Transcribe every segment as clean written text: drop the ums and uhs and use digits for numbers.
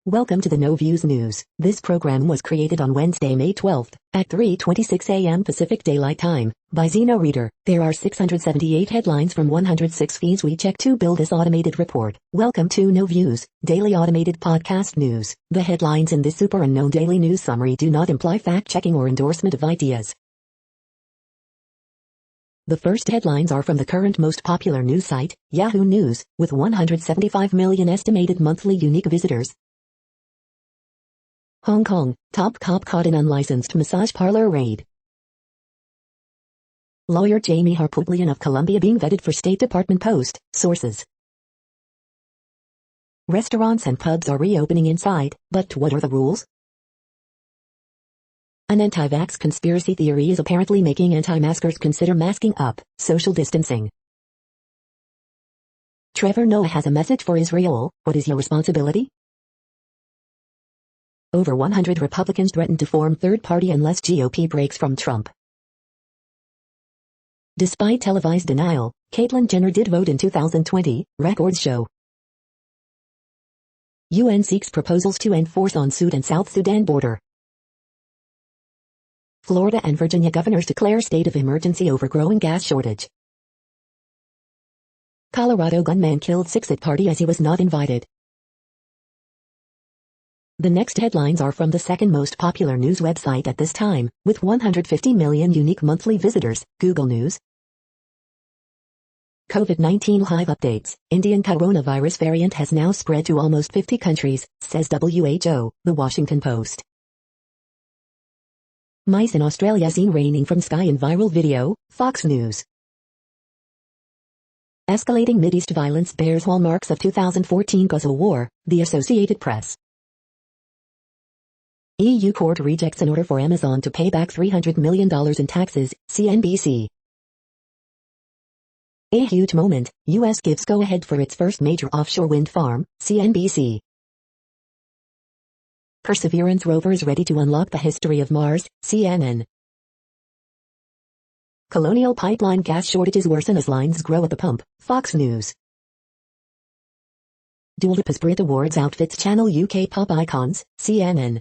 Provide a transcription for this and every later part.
Welcome to the No Views News. This program was created on Wednesday, May 12th, at 3:26 a.m. Pacific Daylight Time, by Zeno Reader. There are 678 headlines from 106 feeds we check to build this automated report. Welcome to No Views, daily automated podcast news. The headlines in this super unknown daily news summary do not imply fact-checking or endorsement of ideas. The first headlines are from the current most popular news site, Yahoo News, with 175 million estimated monthly unique visitors. Hong Kong, top cop caught in unlicensed massage parlor raid. Lawyer Jamie Harpootlian of Columbia being vetted for State Department post, sources. Restaurants and pubs are reopening inside, but what are the rules? An anti-vax conspiracy theory is apparently making anti-maskers consider masking up, social distancing. Trevor Noah has a message for Israel. What is your responsibility? Over 100 Republicans threaten to form third party unless GOP breaks from Trump. Despite televised denial, Caitlyn Jenner did vote in 2020, records show. UN seeks proposals to end force on Sudan and South Sudan border. Florida and Virginia governors declare state of emergency over growing gas shortage. Colorado gunman killed 6 at party as he was not invited. The next headlines are from the second most popular news website at this time, with 150 million unique monthly visitors, Google News. COVID-19 live updates. Indian coronavirus variant has now spread to almost 50 countries, says WHO, The Washington Post. Mice in Australia seen raining from sky in viral video, Fox News. Escalating Mideast violence bears hallmarks of 2014 Gaza war, The Associated Press. EU court rejects an order for Amazon to pay back $300 million in taxes, CNBC. A huge moment, US gives go-ahead for its first major offshore wind farm, CNBC. Perseverance rover is ready to unlock the history of Mars, CNN. Colonial pipeline gas shortages worsen as lines grow at the pump, Fox News. Dua Lipa's Brit Awards outfits channel UK pop icons, CNN.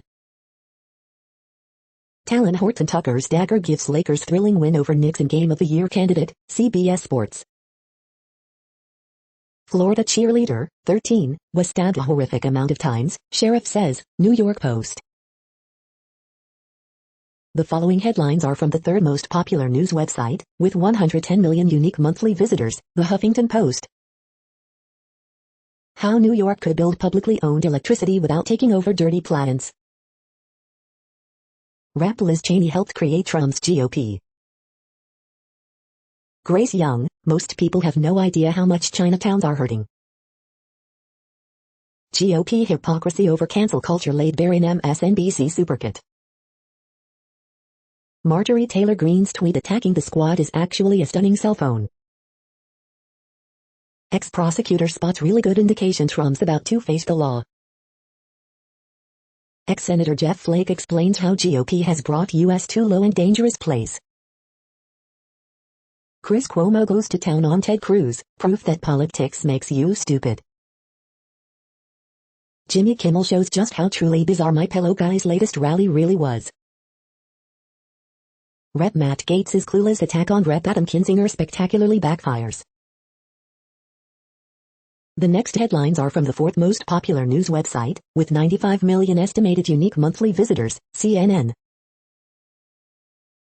Talon Horton Tucker's dagger gives Lakers thrilling win over Knicks in Game of the Year candidate, CBS Sports. Florida cheerleader, 13, was stabbed a horrific amount of times, sheriff says, New York Post. The following headlines are from the third most popular news website, with 110 million unique monthly visitors, The Huffington Post. How New York could build publicly owned electricity without taking over dirty plants. Rap Liz Cheney helped create Trump's GOP. Grace Young, most people have no idea how much Chinatowns are hurting. GOP hypocrisy over cancel culture laid bare in MSNBC Supercut. Marjorie Taylor Greene's tweet attacking the squad is actually a stunning cell phone. Ex-prosecutor spots really good indication Trump's about to face the law. Ex-Senator Jeff Flake explains how GOP has brought U.S. to low and dangerous place. Chris Cuomo goes to town on Ted Cruz, proof that politics makes you stupid. Jimmy Kimmel shows just how truly bizarre My Pillow Guy's latest rally really was. Rep Matt Gaetz's clueless attack on Rep Adam Kinzinger spectacularly backfires. The next headlines are from the fourth most popular news website, with 95 million estimated unique monthly visitors, CNN.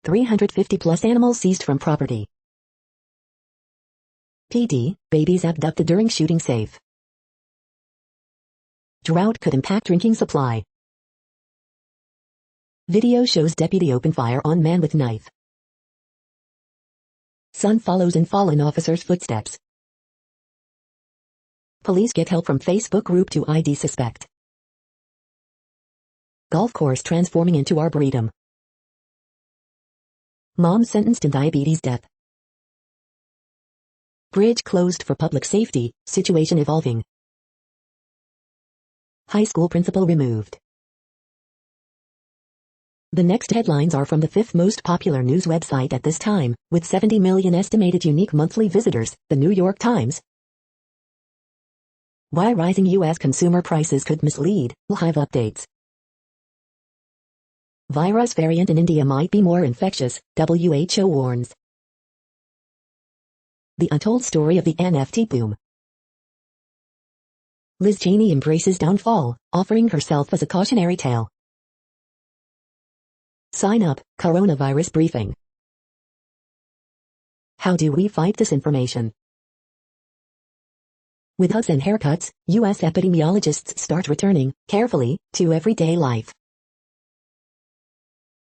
350 plus animals seized from property. PD, babies abducted during shooting safe. Drought could impact drinking supply. Video shows deputy open fire on man with knife. Son follows in fallen officer's footsteps. Police get help from Facebook group to ID suspect. Golf course transforming into arboretum. Mom sentenced in diabetes death. Bridge closed for public safety, situation evolving. High school principal removed. The next headlines are from the fifth most popular news website at this time, with 70 million estimated unique monthly visitors, The New York Times. Why rising U.S. consumer prices could mislead. Live updates. Virus variant in India might be more infectious, WHO warns. The untold story of the NFT boom. Liz Cheney embraces downfall, offering herself as a cautionary tale. Sign up, coronavirus briefing. How do we fight disinformation? With hugs and haircuts, U.S. epidemiologists start returning, carefully, to everyday life.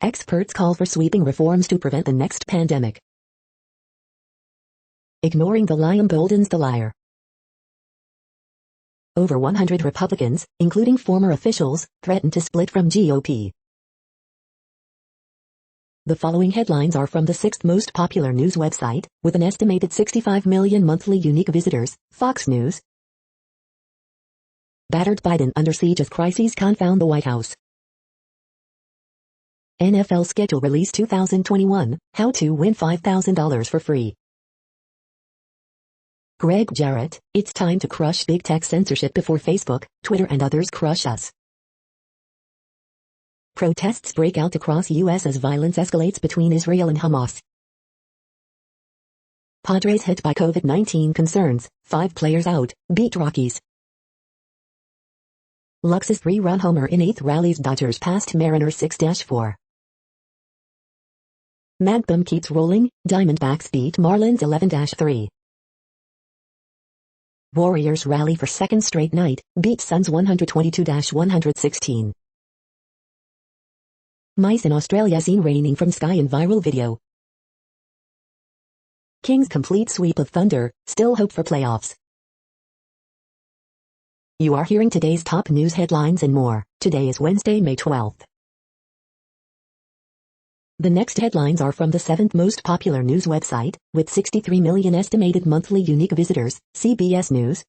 Experts call for sweeping reforms to prevent the next pandemic. Ignoring the lie emboldens the liar. Over 100 Republicans, including former officials, threaten to split from GOP. The following headlines are from the sixth most popular news website, with an estimated 65 million monthly unique visitors, Fox News. Battered Biden under siege as crises confound the White House. NFL schedule release 2021, how to win $5,000 for free. Greg Jarrett, it's time to crush big tech censorship before Facebook, Twitter and others crush us. Protests break out across U.S. as violence escalates between Israel and Hamas. Padres hit by COVID-19 concerns, 5 players out, beat Rockies. Lux's 3-run homer in 8th rallies Dodgers past Mariners 6-4. Magbum keeps rolling, Diamondbacks beat Marlins 11-3. Warriors rally for second straight night, beat Suns 122-116. Mice in Australia seen raining from sky in viral video. Kings complete sweep of Thunder, still hope for playoffs. You are hearing today's top news headlines and more. Today is Wednesday, May 12th. The next headlines are from the 7th most popular news website, with 63 million estimated monthly unique visitors, CBS News.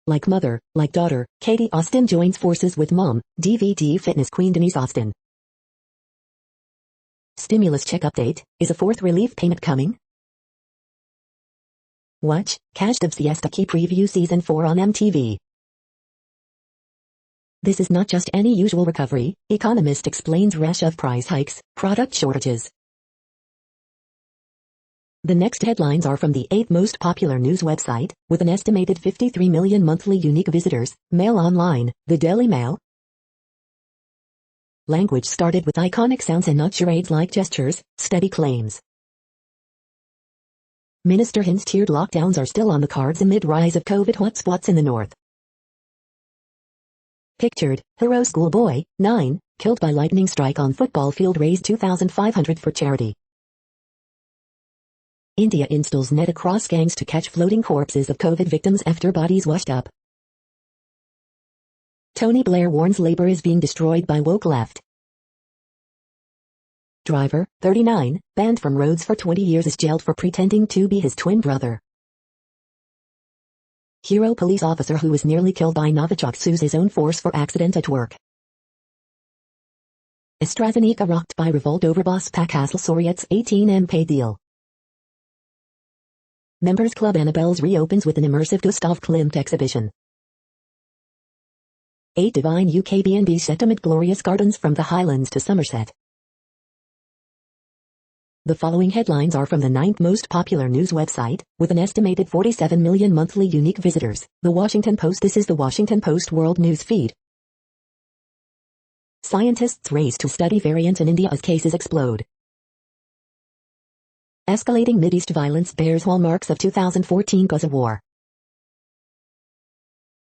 Like mother, like daughter, Katie Austin joins forces with mom, DVD fitness queen Denise Austin. Stimulus check update, is a 4th relief payment coming? Watch, Cast of Siesta Key preview season 4 on MTV. This is not just any usual recovery, economist explains rash of price hikes, product shortages. The next headlines are from the 8th most popular news website, with an estimated 53 million monthly unique visitors, Mail Online, the Daily Mail. Language started with iconic sounds and not charades like gestures, study claims. Minister hints tiered lockdowns are still on the cards amid rise of COVID hotspots in the north. Pictured, Hero schoolboy, 9, killed by lightning strike on football field raised $2,500 for charity. India installs net across gangs to catch floating corpses of COVID victims after bodies washed up. Tony Blair warns labor is being destroyed by woke left. Driver, 39, banned from roads for 20 years is jailed for pretending to be his twin brother. Hero police officer who was nearly killed by Novichok sues his own force for accident at work. AstraZeneca rocked by revolt over boss Pascal Soriot's 18-mp deal. Members Club Annabelle's reopens with an immersive Gustav Klimt exhibition. 8 divine UKBnB set amid glorious gardens from the Highlands to Somerset. The following headlines are from the 9th most popular news website, with an estimated 47 million monthly unique visitors, The Washington Post. This is the Washington Post World News Feed. Scientists race to study variants in India as cases explode. Escalating Mideast violence bears hallmarks of 2014 Gaza war.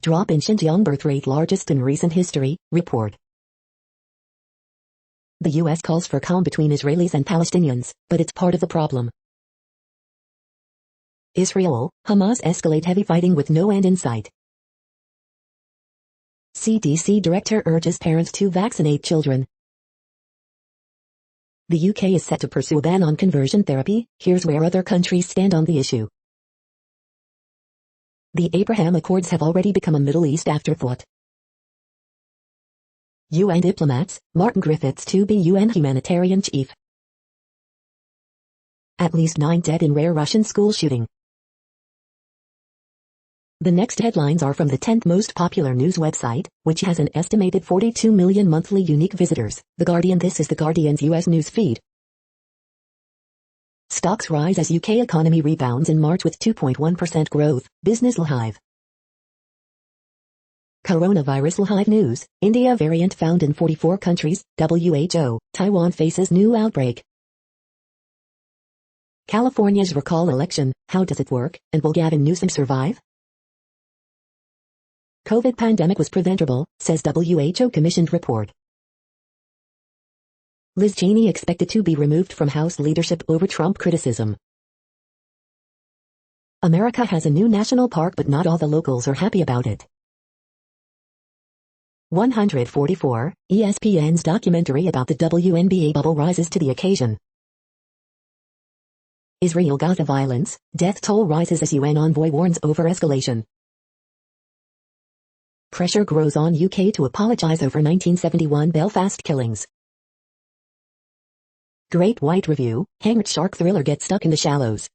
Drop in Xinjiang birth rate largest in recent history, report. The U.S. calls for calm between Israelis and Palestinians, but it's part of the problem. Israel, Hamas escalate heavy fighting with no end in sight. CDC director urges parents to vaccinate children. The UK is set to pursue a ban on conversion therapy. Here's where other countries stand on the issue. The Abraham Accords have already become a Middle East afterthought. UN diplomats, Martin Griffiths to be UN humanitarian chief. At least 9 dead in rare Russian school shooting. The next headlines are from the 10th most popular news website, which has an estimated 42 million monthly unique visitors. The Guardian. This is the Guardian's US news feed. Stocks rise as UK economy rebounds in March with 2.1% growth. Business Live. Coronavirus Live News. India variant found in 44 countries. WHO. Taiwan faces new outbreak. California's recall election. How does it work, and will Gavin Newsom survive? COVID pandemic was preventable, says WHO commissioned report. Liz Cheney expected to be removed from House leadership over Trump criticism. America has a new national park, but not all the locals are happy about it. 144, ESPN's documentary about the WNBA bubble rises to the occasion. Israel-Gaza violence, death toll rises as UN envoy warns over escalation. Pressure grows on UK to apologise over 1971 Belfast killings. Great White Review, hanged shark thriller gets stuck in the shallows.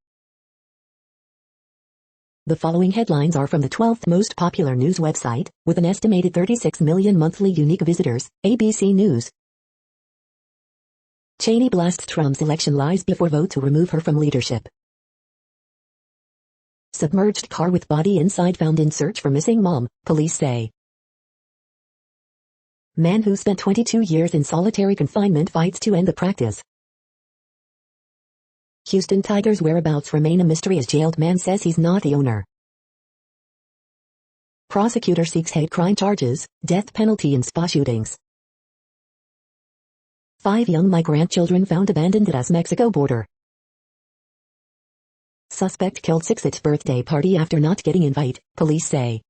The following headlines are from the 12th most popular news website, with an estimated 36 million monthly unique visitors. ABC News. Cheney blasts Trump's election lies before vote to remove her from leadership. Submerged car with body inside found in search for missing mom, police say. Man who spent 22 years in solitary confinement fights to end the practice. Houston Tigers whereabouts remain a mystery as jailed man says he's not the owner. Prosecutor seeks hate crime charges, death penalty in spa shootings. 5 young migrant children found abandoned at US-Mexico border. Suspect killed 6 at birthday party after not getting invite, police say.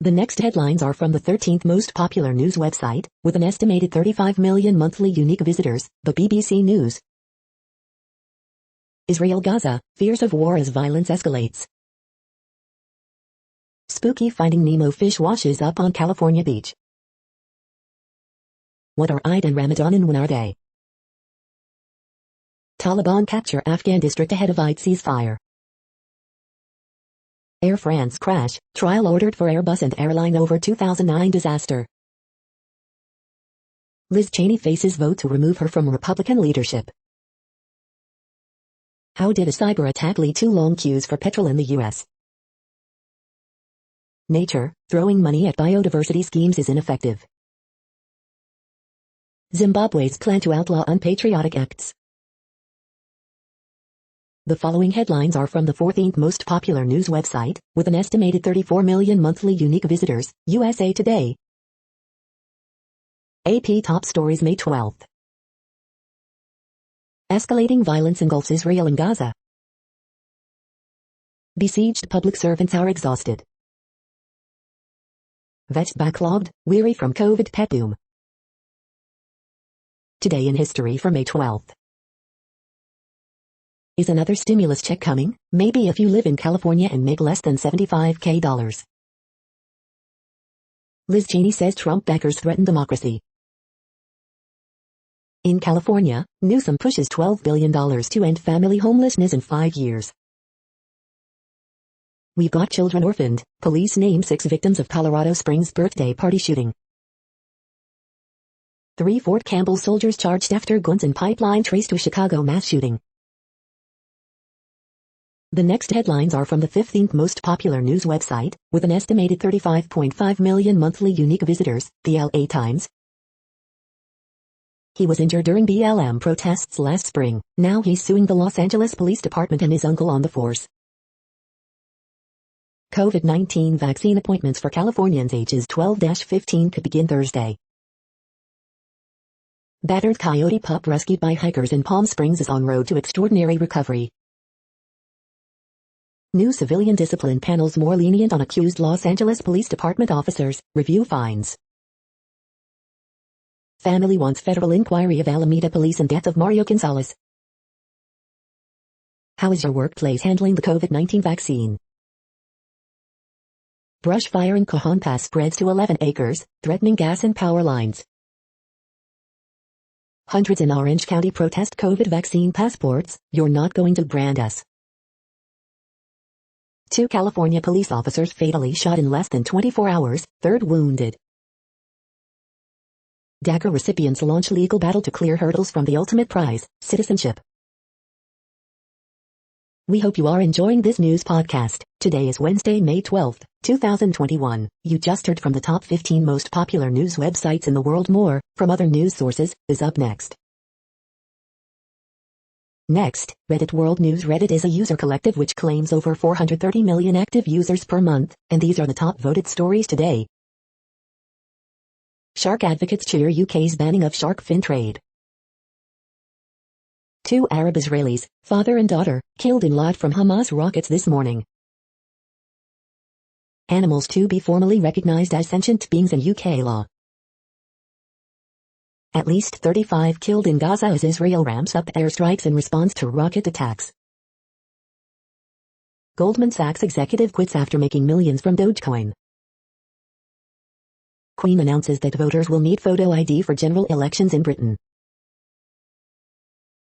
The next headlines are from the 13th most popular news website, with an estimated 35 million monthly unique visitors. The BBC News. Israel-Gaza, fears of war as violence escalates. Spooky Finding Nemo fish washes up on California beach. What are Eid and Ramadan and when are they? Taliban capture Afghan district ahead of Eid ceasefire. Air France crash, trial ordered for Airbus and airline over 2009 disaster. Liz Cheney faces vote to remove her from Republican leadership. How did a cyber attack lead to long queues for petrol in the U.S.? Nature, throwing money at biodiversity schemes is ineffective. Zimbabwe's plan to outlaw unpatriotic acts. The following headlines are from the 14th most popular news website, with an estimated 34 million monthly unique visitors. USA Today. AP top stories May 12th. Escalating violence engulfs Israel and Gaza. Besieged public servants are exhausted. Vets backlogged, weary from COVID pet boom. Today in history for May 12th. Is another stimulus check coming? Maybe if you live in California and make less than $75,000. Liz Cheney says Trump backers threaten democracy. In California, Newsom pushes $12 billion to end family homelessness in 5 years. We've got children orphaned. Police name 6 victims of Colorado Springs birthday party shooting. 3 Fort Campbell soldiers charged after guns and pipeline traced to Chicago mass shooting. The next headlines are from the 15th most popular news website, with an estimated 35.5 million monthly unique visitors. The LA Times. He was injured during BLM protests last spring. Now he's suing the Los Angeles Police Department and his uncle on the force. COVID-19 vaccine appointments for Californians ages 12-15 could begin Thursday. Battered coyote pup rescued by hikers in Palm Springs is en road to extraordinary recovery. New civilian discipline panels more lenient on accused Los Angeles Police Department officers, review fines. Family wants federal inquiry of Alameda police and death of Mario Gonzalez. How is your workplace handling the COVID-19 vaccine? Brush fire in Cajon Pass spreads to 11 acres, threatening gas and power lines. Hundreds in Orange County protest COVID vaccine passports. You're not going to brand us. 2 California police officers fatally shot in less than 24 hours, 3rd wounded. DACA recipients launch legal battle to clear hurdles from the ultimate prize, citizenship. We hope you are enjoying this news podcast. Today is Wednesday, May 12, 2021. You just heard from the top 15 most popular news websites in the world. More, from other news sources, is up next. Next, Reddit World News. Reddit is a user collective which claims over 430 million active users per month, and these are the top voted stories today. Shark advocates cheer UK's banning of shark fin trade. 2 Arab Israelis, father and daughter, killed in lot from Hamas rockets this morning. Animals to be formally recognized as sentient beings in UK law. At least 35 killed in Gaza as Israel ramps up airstrikes in response to rocket attacks. Goldman Sachs executive quits after making millions from Dogecoin. Queen announces that voters will need photo ID for general elections in Britain.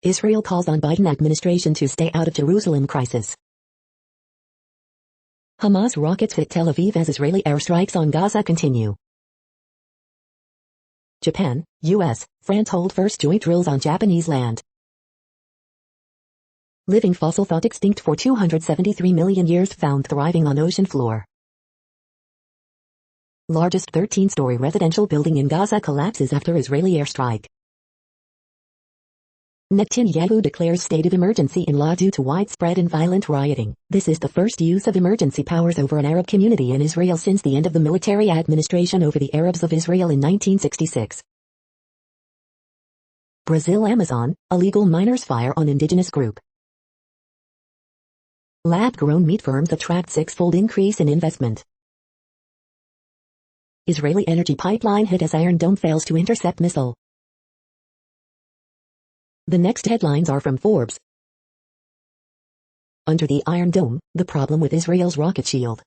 Israel calls on Biden administration to stay out of Jerusalem crisis. Hamas rockets hit Tel Aviv as Israeli airstrikes on Gaza continue. Japan, US, France hold first joint drills on Japanese land. Living fossil thought extinct for 273 million years found thriving on ocean floor. Largest 13-story residential building in Gaza collapses after Israeli airstrike. Netanyahu declares state of emergency in law due to widespread and violent rioting. This is the first use of emergency powers over an Arab community in Israel since the end of the military administration over the Arabs of Israel in 1966. Brazil Amazon, illegal miners fire on indigenous group. Lab-grown meat firms attract 6-fold increase in investment. Israeli energy pipeline hit as Iron Dome fails to intercept missile. The next headlines are from Forbes. Under the Iron Dome, the problem with Israel's rocket shield.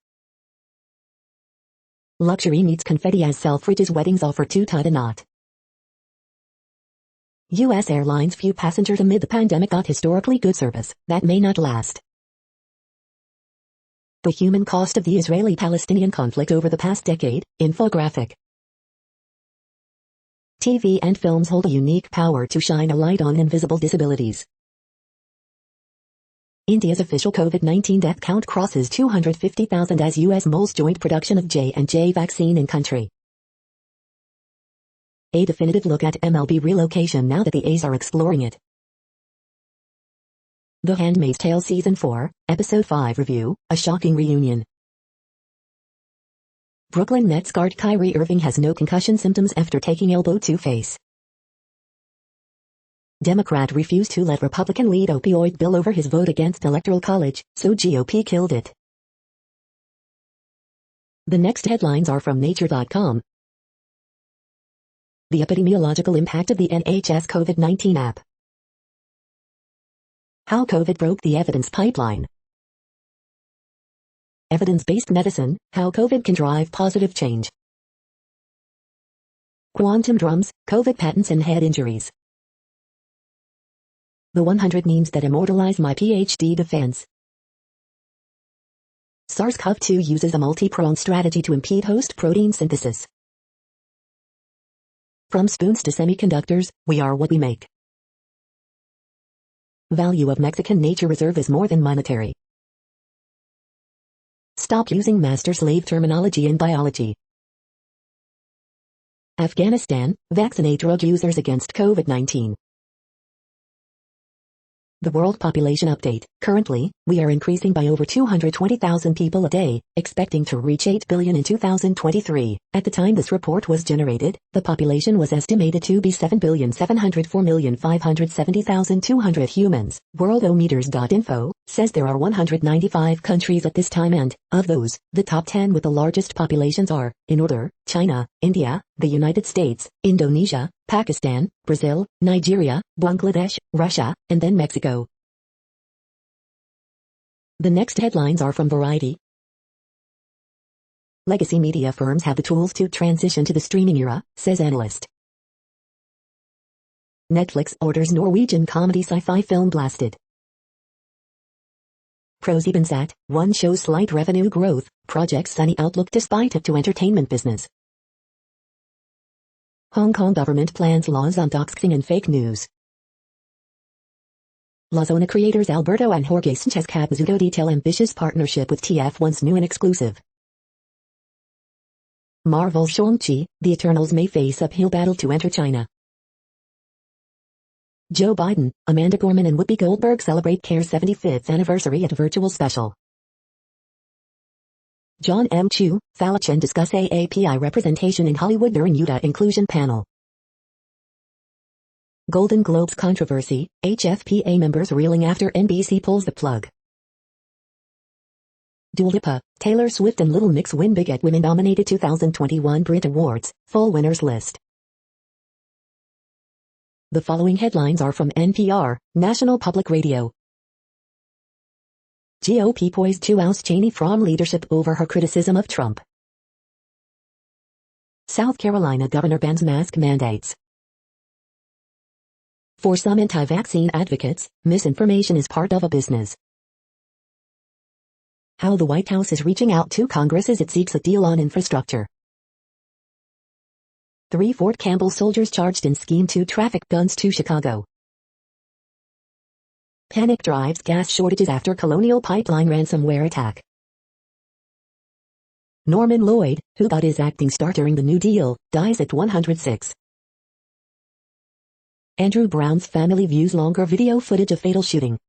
Luxury meets confetti as Selfridge's weddings offer to tie the knot. U.S. airlines few passengers amid the pandemic got historically good service that may not last. The human cost of the Israeli-Palestinian conflict over the past decade, infographic. TV and films hold a unique power to shine a light on invisible disabilities. India's official COVID-19 death count crosses 250,000 as U.S. mulls joint production of J&J vaccine in country. A definitive look at MLB relocation now that the A's are exploring it. The Handmaid's Tale Season 4, Episode 5 review, a shocking reunion. Brooklyn Nets guard Kyrie Irving has no concussion symptoms after taking elbow to face. Democrat refused to let Republican lead opioid bill over his vote against Electoral College, so GOP killed it. The next headlines are from Nature.com. The epidemiological impact of the NHS COVID-19 app. How COVID broke the evidence pipeline. Evidence-based medicine, how COVID can drive positive change. Quantum drums, COVID patents and head injuries. The 100 memes that immortalize my PhD defense. SARS-CoV-2 uses a multi-pronged strategy to impede host protein synthesis. From spoons to semiconductors, we are what we make. Value of Mexican Nature Reserve is more than monetary. Stop using master-slave terminology in biology. Afghanistan, vaccinate drug users against COVID-19. The World Population Update. Currently, we are increasing by over 220,000 people a day, expecting to reach 8 billion in 2023. At the time this report was generated, the population was estimated to be 7,704,570,200 humans. Worldometers.info says there are 195 countries at this time and, of those, the top 10 with the largest populations are, in order, China, India, the United States, Indonesia, Pakistan, Brazil, Nigeria, Bangladesh, Russia, and then Mexico. The next headlines are from Variety. Legacy media firms have the tools to transition to the streaming era, says analyst. Netflix orders Norwegian comedy sci-fi film blasted. ProSiebenSat, one shows slight revenue growth, projects sunny outlook despite it to entertainment business. Hong Kong government plans laws on doxing and fake news. La Zona creators Alberto and Jorge Sanchez Capizzuto detail ambitious partnership with TF1's new and exclusive. Marvel's Shang-Chi, the Eternals may face uphill battle to enter China. Joe Biden, Amanda Gorman and Whoopi Goldberg celebrate CARE's 75th anniversary at a virtual special. John M. Chu, Thalachen discuss AAPI representation in Hollywood during Utah inclusion panel. Golden Globes controversy, HFPA members reeling after NBC pulls the plug. Dua Lipa, Taylor Swift and Little Mix win big at women-dominated 2021 Brit Awards, full winners list. The following headlines are from NPR, National Public Radio. GOP poised to oust Cheney from leadership over her criticism of Trump. South Carolina governor bans mask mandates. For some anti-vaccine advocates, misinformation is part of a business. How the White House is reaching out to Congress as it seeks a deal on infrastructure. 3 Fort Campbell soldiers charged in scheme to traffic guns to Chicago. Panic drives gas shortages after Colonial Pipeline ransomware attack. Norman Lloyd, who got his acting start during the New Deal, dies at 106. Andrew Brown's family views longer video footage of fatal shooting.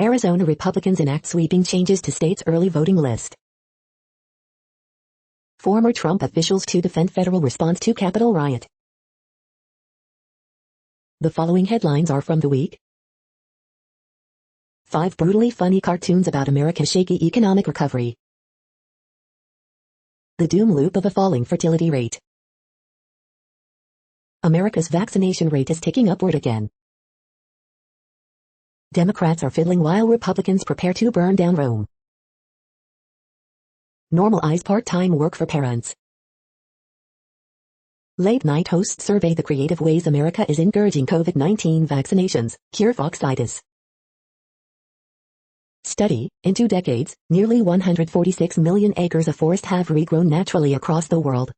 Arizona Republicans enact sweeping changes to state's early voting list. Former Trump officials to defend federal response to Capitol riot. The following headlines are from The Week. 5 brutally funny cartoons about America's shaky economic recovery. The doom loop of a falling fertility rate. America's vaccination rate is ticking upward again. Democrats are fiddling while Republicans prepare to burn down Rome. Normalize part-time work for parents. Late-night hosts survey the creative ways America is encouraging COVID-19 vaccinations, cure foxitis. Study, in 2 decades, nearly 146 million acres of forest have regrown naturally across the world.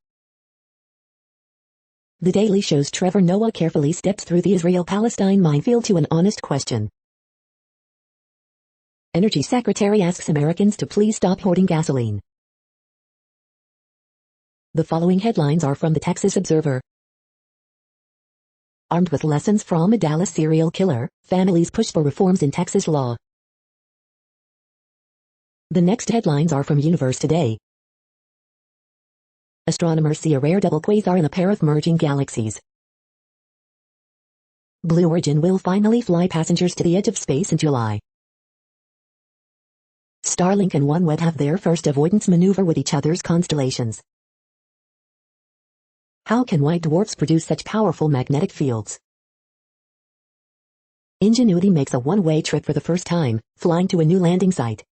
The Daily Show's Trevor Noah carefully steps through the Israel-Palestine minefield to an honest question. Energy Secretary asks Americans to please stop hoarding gasoline. The following headlines are from the Texas Observer. Armed with lessons from a Dallas serial killer, families push for reforms in Texas law. The next headlines are from Universe Today. Astronomers see a rare double quasar in a pair of merging galaxies. Blue Origin will finally fly passengers to the edge of space in July. Starlink and OneWeb have their first avoidance maneuver with each other's constellations. How can white dwarfs produce such powerful magnetic fields? Ingenuity makes a one-way trip for the first time, flying to a new landing site.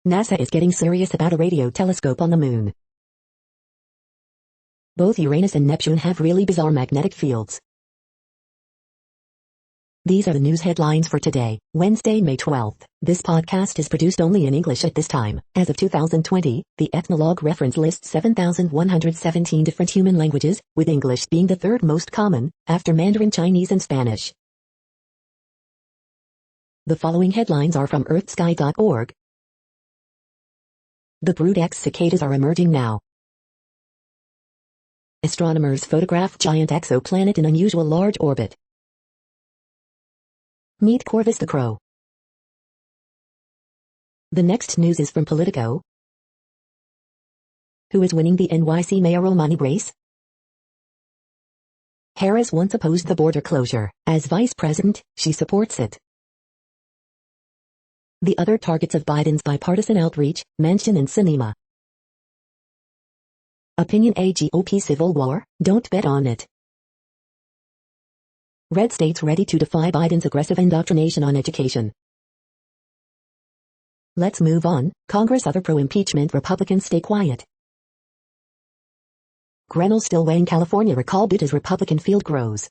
NASA is getting serious about a radio telescope on the moon. Both Uranus and Neptune have really bizarre magnetic fields. These are the news headlines for today, Wednesday, May 12th. This podcast is produced only in English at this time. As of 2020, the Ethnologue reference lists 7,117 different human languages, with English being the third most common, after Mandarin Chinese and Spanish. The following headlines are from earthsky.org. The Brood X cicadas are emerging now. Astronomers photograph giant exoplanet in unusual large orbit. Meet Corvus the Crow. The next news is from Politico. Who is winning the NYC mayoral money race? Harris once opposed the border closure. As vice president, she supports it. The other targets of Biden's bipartisan outreach, mansion and cinema. Opinion: a GOP civil war? Don't bet on it. Red states ready to defy Biden's aggressive indoctrination on education. Let's move on. Congress other pro-impeachment Republicans stay quiet. Grenell still weighing California recall bid as Republican field grows.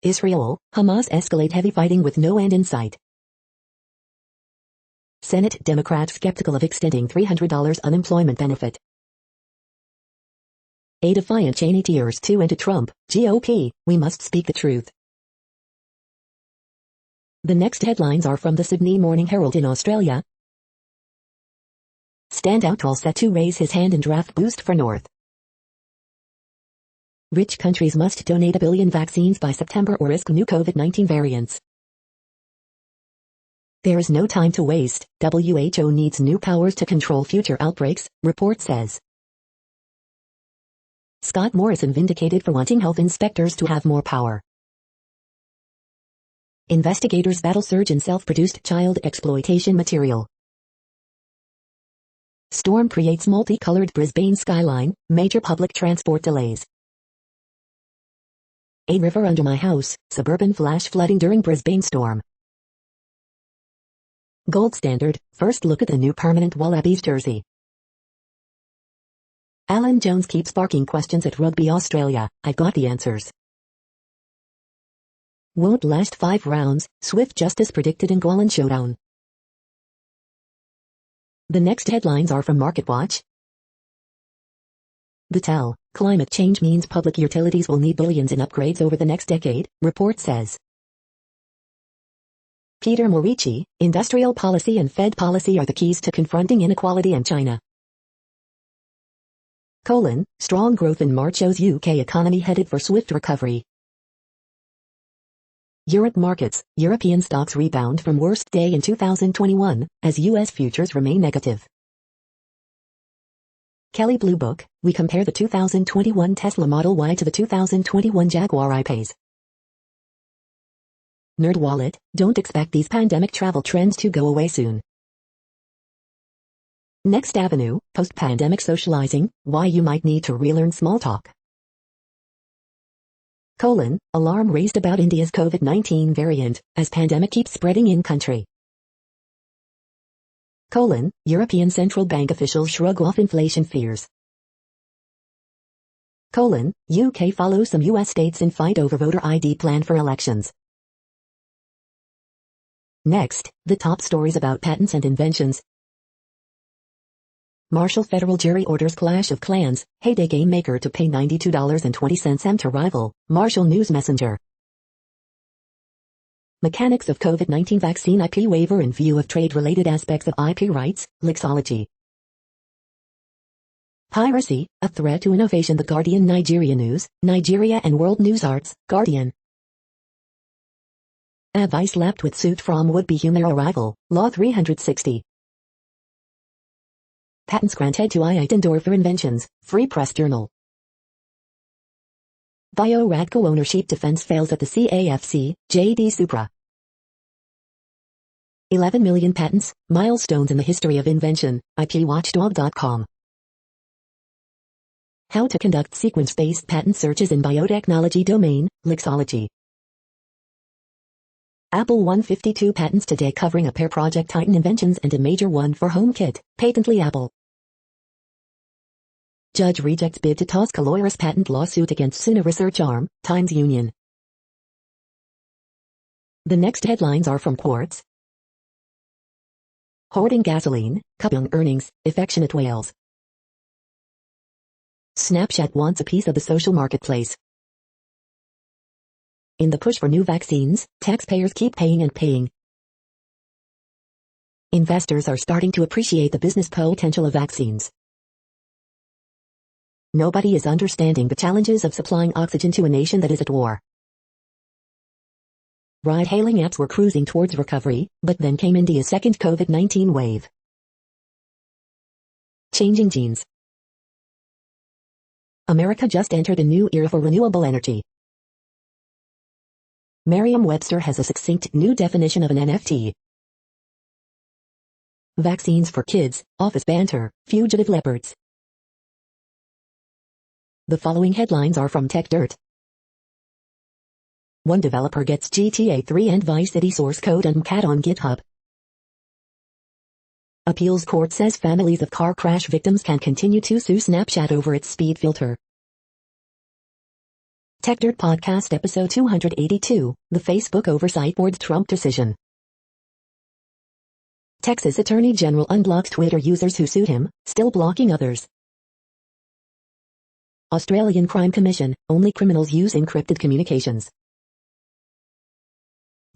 Israel, Hamas escalate heavy fighting with no end in sight. Senate Democrats skeptical of extending $300 unemployment benefit. A defiant Cheney tears to into Trump, GOP, we must speak the truth. The next headlines are from the Sydney Morning Herald in Australia. Standout all set to raise his hand in draft boost for North. Rich countries must donate 1 billion vaccines by September or risk new COVID-19 variants. There is no time to waste. WHO needs new powers to control future outbreaks, report says. Scott Morrison vindicated for wanting health inspectors to have more power. Investigators battle surge in self-produced child exploitation material. Storm creates multicolored Brisbane skyline, major public transport delays. A river under my house, suburban flash flooding during Brisbane storm. Gold standard, first look at the new permanent Wallabies jersey. Alan Jones keeps sparking questions at Rugby Australia, I've got the answers. Won't last 5 rounds, swift justice predicted in Golan showdown. The next headlines are from MarketWatch. The tell, climate change means public utilities will need billions in upgrades over the next decade, report says. Peter Morici, industrial policy and Fed policy are the keys to confronting inequality in China. Strong growth in March shows UK economy headed for swift recovery. Europe markets, European stocks rebound from worst day in 2021, as US futures remain negative. Kelley Blue Book, we compare the 2021 Tesla Model Y to the 2021 Jaguar I-Pace. NerdWallet, don't expect these pandemic travel trends to go away soon. Next Avenue, post-pandemic socializing, why you might need to relearn small talk. Alarm raised about India's COVID-19 variant, as pandemic keeps spreading in country. European Central Bank officials shrug off inflation fears. UK follows some US states in fight over voter ID plan for elections. Next, the top stories about patents and inventions. Marshall federal jury orders Clash of Clans, Heyday game maker to pay $92.20 to rival, Marshall News Messenger. Mechanics of COVID-19 vaccine IP waiver in view of trade-related aspects of IP rights, Lixology. Piracy, a threat to innovation. The Guardian. Nigeria News, Nigeria and World News Arts, Guardian. Abai slapped with suit from would-be Humera rival, Law 360. Patents granted to Eidendorf for inventions, Free Press Journal. Bio-Radco ownership defense fails at the CAFC, JD Supra. 11 million patents, milestones in the history of invention, IPWatchdog.com. How to conduct sequence-based patent searches in biotechnology domain, Lixology. Apple won 52 patents today covering a pair Project Titan inventions and a major one for HomeKit, Patently Apple. Judge rejects bid to toss Caloiris patent lawsuit against Suna Research Arm, Times Union. The next headlines are from Quartz. Hoarding gasoline, Young earnings, affectionate whales. Snapchat wants a piece of the social marketplace. In the push for new vaccines, taxpayers keep paying and paying. Investors are starting to appreciate the business potential of vaccines. Nobody is understanding the challenges of supplying oxygen to a nation that is at war. Ride-hailing apps were cruising towards recovery, but then came India's second COVID-19 wave. Changing genes. America just entered a new era for renewable energy. Merriam-Webster has a succinct new definition of an NFT. Vaccines for kids, office banter, fugitive leopards. The following headlines are from TechDirt. One developer gets GTA 3 and Vice City source code uncat on GitHub. Appeals court says families of car crash victims can continue to sue Snapchat over its speed filter. Tech Dirt Podcast Episode 282, The Facebook Oversight Board's Trump Decision. Texas Attorney General unblocks Twitter users who sued him, still blocking others. Australian Crime Commission, only criminals use encrypted communications.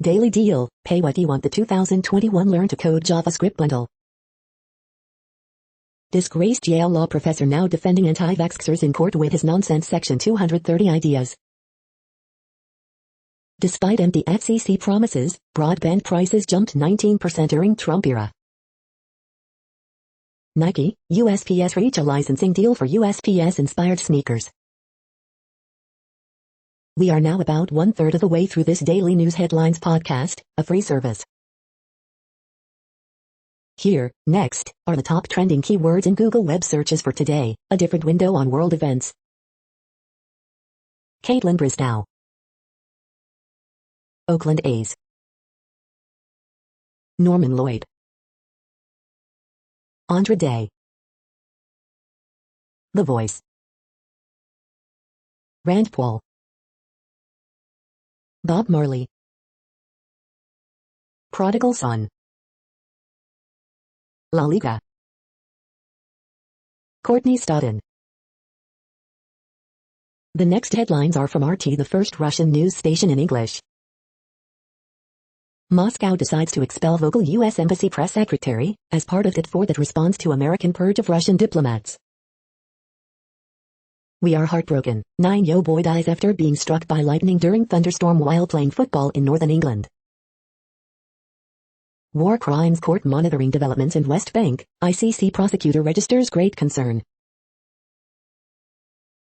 Daily Deal, pay what you want. The 2021 Learn to Code JavaScript bundle. Disgraced Yale law professor now defending anti-vaxxers in court with his nonsense Section 230 ideas. Despite empty FCC promises, broadband prices jumped 19% during Trump era. Nike, USPS reach a licensing deal for USPS-inspired sneakers. We are now about 1/3 of the way through this daily news headlines podcast, a free service. Here, next, are the top trending keywords in Google web searches for today, a different window on world events. Caitlin Bristow. Oakland A's. Norman Lloyd. Andra Day. The Voice. Rand Paul. Bob Marley. Prodigal Son. La Liga. Courtney Stodden. The next headlines are from RT, the first Russian news station in English. Moscow decides to expel vocal U.S. Embassy press secretary, as part of it that responds to American purge of Russian diplomats. We are heartbroken. 9-year-old boy dies after being struck by lightning during thunderstorm while playing football in northern England. War Crimes Court monitoring developments in West Bank, ICC prosecutor registers great concern.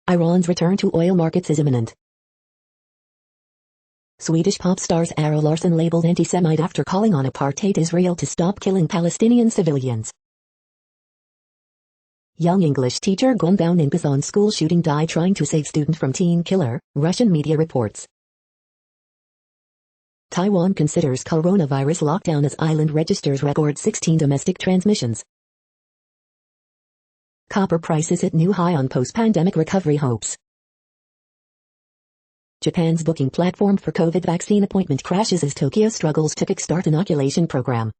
Iran's return to oil markets is imminent. Swedish pop star Zara Larsson labeled anti-Semite after calling on apartheid Israel to stop killing Palestinian civilians. Young English teacher gunned down in Gaza school shooting, died trying to save student from teen killer, Russian media reports. Taiwan considers coronavirus lockdown as island registers record 16 domestic transmissions. Copper prices hit new high on post-pandemic recovery hopes. Japan's booking platform for COVID vaccine appointment crashes as Tokyo struggles to kickstart inoculation program.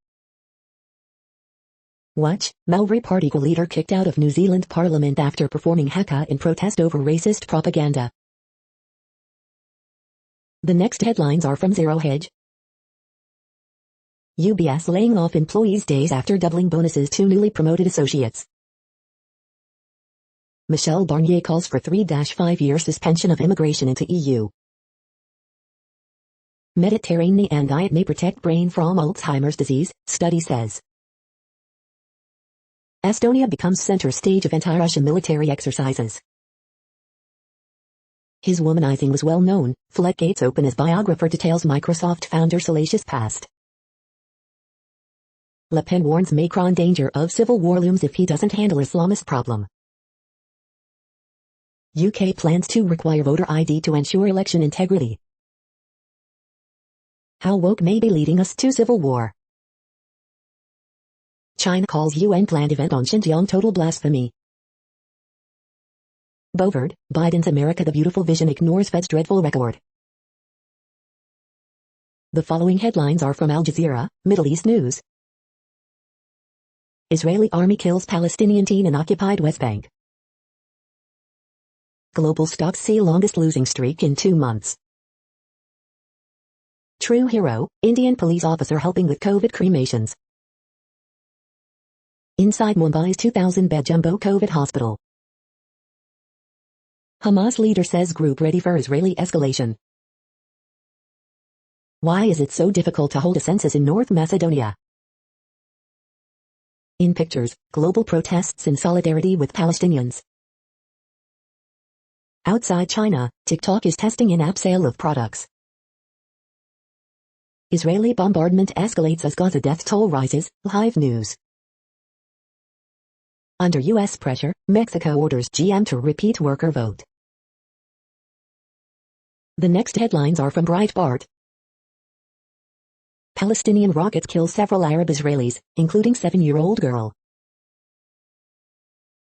Watch, Maori Party leader kicked out of New Zealand Parliament after performing haka in protest over racist propaganda. The next headlines are from Zero Hedge. UBS laying off employees days after doubling bonuses to newly promoted associates. Michel Barnier calls for 3-5-year suspension of immigration into EU. Mediterranean diet may protect brain from Alzheimer's disease, study says. Estonia becomes center stage of anti-Russian military exercises. His womanizing was well known. Floodgates open as biographer details Microsoft founder salacious past. Le Pen warns Macron danger of civil war looms if he doesn't handle Islamist problem. UK plans to require voter ID to ensure election integrity. How woke may be leading us to civil war. China calls UN planned event on Xinjiang total blasphemy. Bovard, Biden's America the Beautiful vision ignores Fed's dreadful record. The following headlines are from Al Jazeera, Middle East News. Israeli army kills Palestinian teen in occupied West Bank. Global stocks see longest losing streak in 2 months. True hero, Indian police officer helping with COVID cremations. Inside Mumbai's 2,000-bed jumbo COVID hospital. Hamas leader says group ready for Israeli escalation. Why is it so difficult to hold a census in North Macedonia? In pictures, global protests in solidarity with Palestinians. Outside China, TikTok is testing in-app sale of products. Israeli bombardment escalates as Gaza death toll rises, Live News. Under U.S. pressure, Mexico orders GM to repeat worker vote. The next headlines are from Breitbart. Palestinian rockets kill several Arab Israelis, including 7-year-old girl.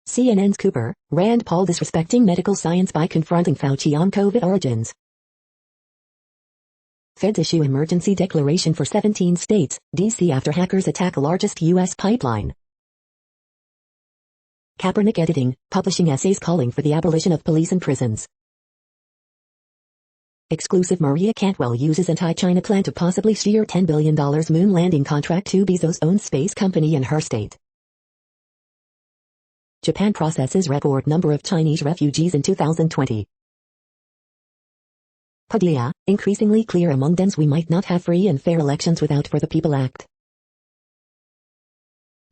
CNN's Cooper, Rand Paul disrespecting medical science by confronting Fauci on COVID origins. Feds issue emergency declaration for 17 states, D.C. after hackers attack largest U.S. pipeline. Kaepernick editing, publishing essays calling for the abolition of police and prisons. Exclusive Maria Cantwell uses anti-China plan to possibly steer $10 billion moon landing contract to Bezos' own space company in her state. Japan processes record number of Chinese refugees in 2020. Padilla, increasingly clear among Dems we might not have free and fair elections without For the People Act.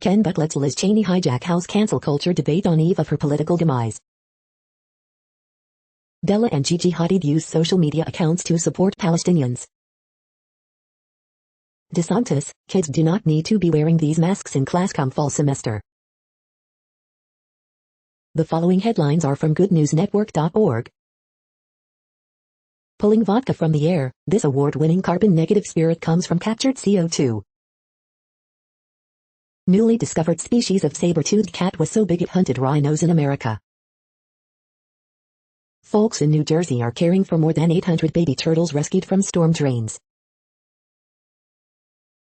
Ken Buck lets Liz Cheney hijack House cancel culture debate on eve of her political demise. Bella and Gigi Hadid use social media accounts to support Palestinians. DeSantis, kids do not need to be wearing these masks in class come fall semester. The following headlines are from goodnewsnetwork.org. Pulling vodka from the air, this award-winning carbon-negative spirit comes from captured CO2. Newly discovered species of saber-toothed cat was so big it hunted rhinos in America. Folks in New Jersey are caring for more than 800 baby turtles rescued from storm drains.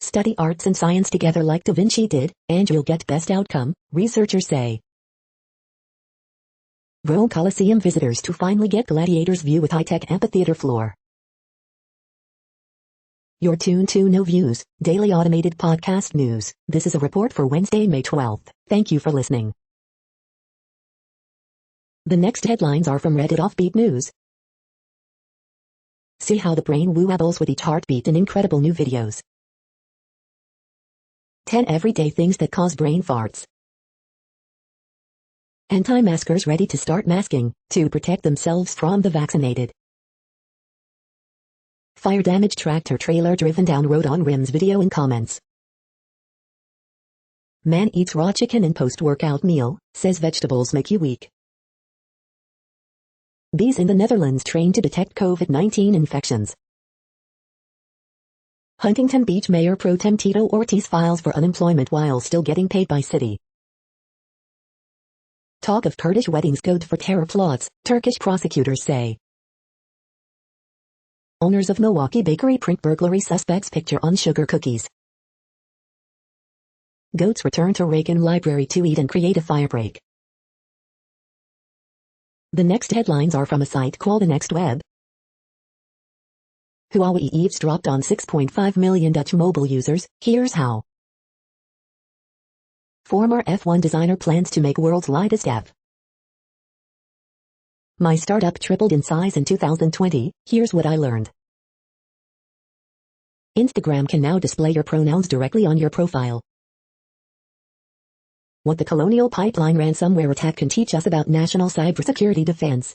Study arts and science together like Da Vinci did, and you'll get best outcome, researchers say. Rome Coliseum visitors to finally get gladiators view with high-tech amphitheater floor. You're tuned to No Views, daily automated podcast news. This is a report for Wednesday, May 12th. Thank you for listening. The next headlines are from Reddit Offbeat News. See how the brain wobbles with each heartbeat in incredible new videos. 10 everyday things that cause brain farts. Anti-maskers ready to start masking, to protect themselves from the vaccinated. Fire-damaged tractor trailer driven down road on rims video in comments. Man eats raw chicken in post-workout meal, says vegetables make you weak. Bees in the Netherlands trained to detect COVID-19 infections. Huntington Beach Mayor Pro Tem Tito Ortiz files for unemployment while still getting paid by city. Talk of Kurdish weddings code for terror plots, Turkish prosecutors say. Owners of Milwaukee bakery print burglary suspect's picture on sugar cookies. Goats return to Reagan Library to eat and create a firebreak. The next headlines are from a site called The Next Web. Huawei eavesdropped on 6.5 million Dutch mobile users, here's how. Former F1 designer plans to make world's lightest F. My startup tripled in size in 2020, here's what I learned. Instagram can now display your pronouns directly on your profile. What the Colonial Pipeline ransomware attack can teach us about national cybersecurity defense.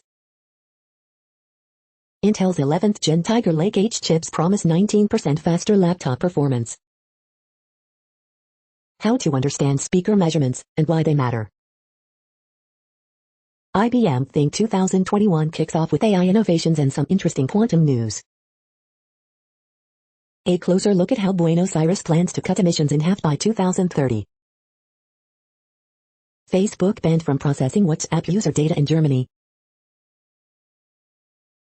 Intel's 11th Gen Tiger Lake H chips promise 19% faster laptop performance. How to understand speaker measurements, and why they matter. IBM Think 2021 kicks off with AI innovations and some interesting quantum news. A closer look at how Buenos Aires plans to cut emissions in half by 2030. Facebook banned from processing WhatsApp user data in Germany.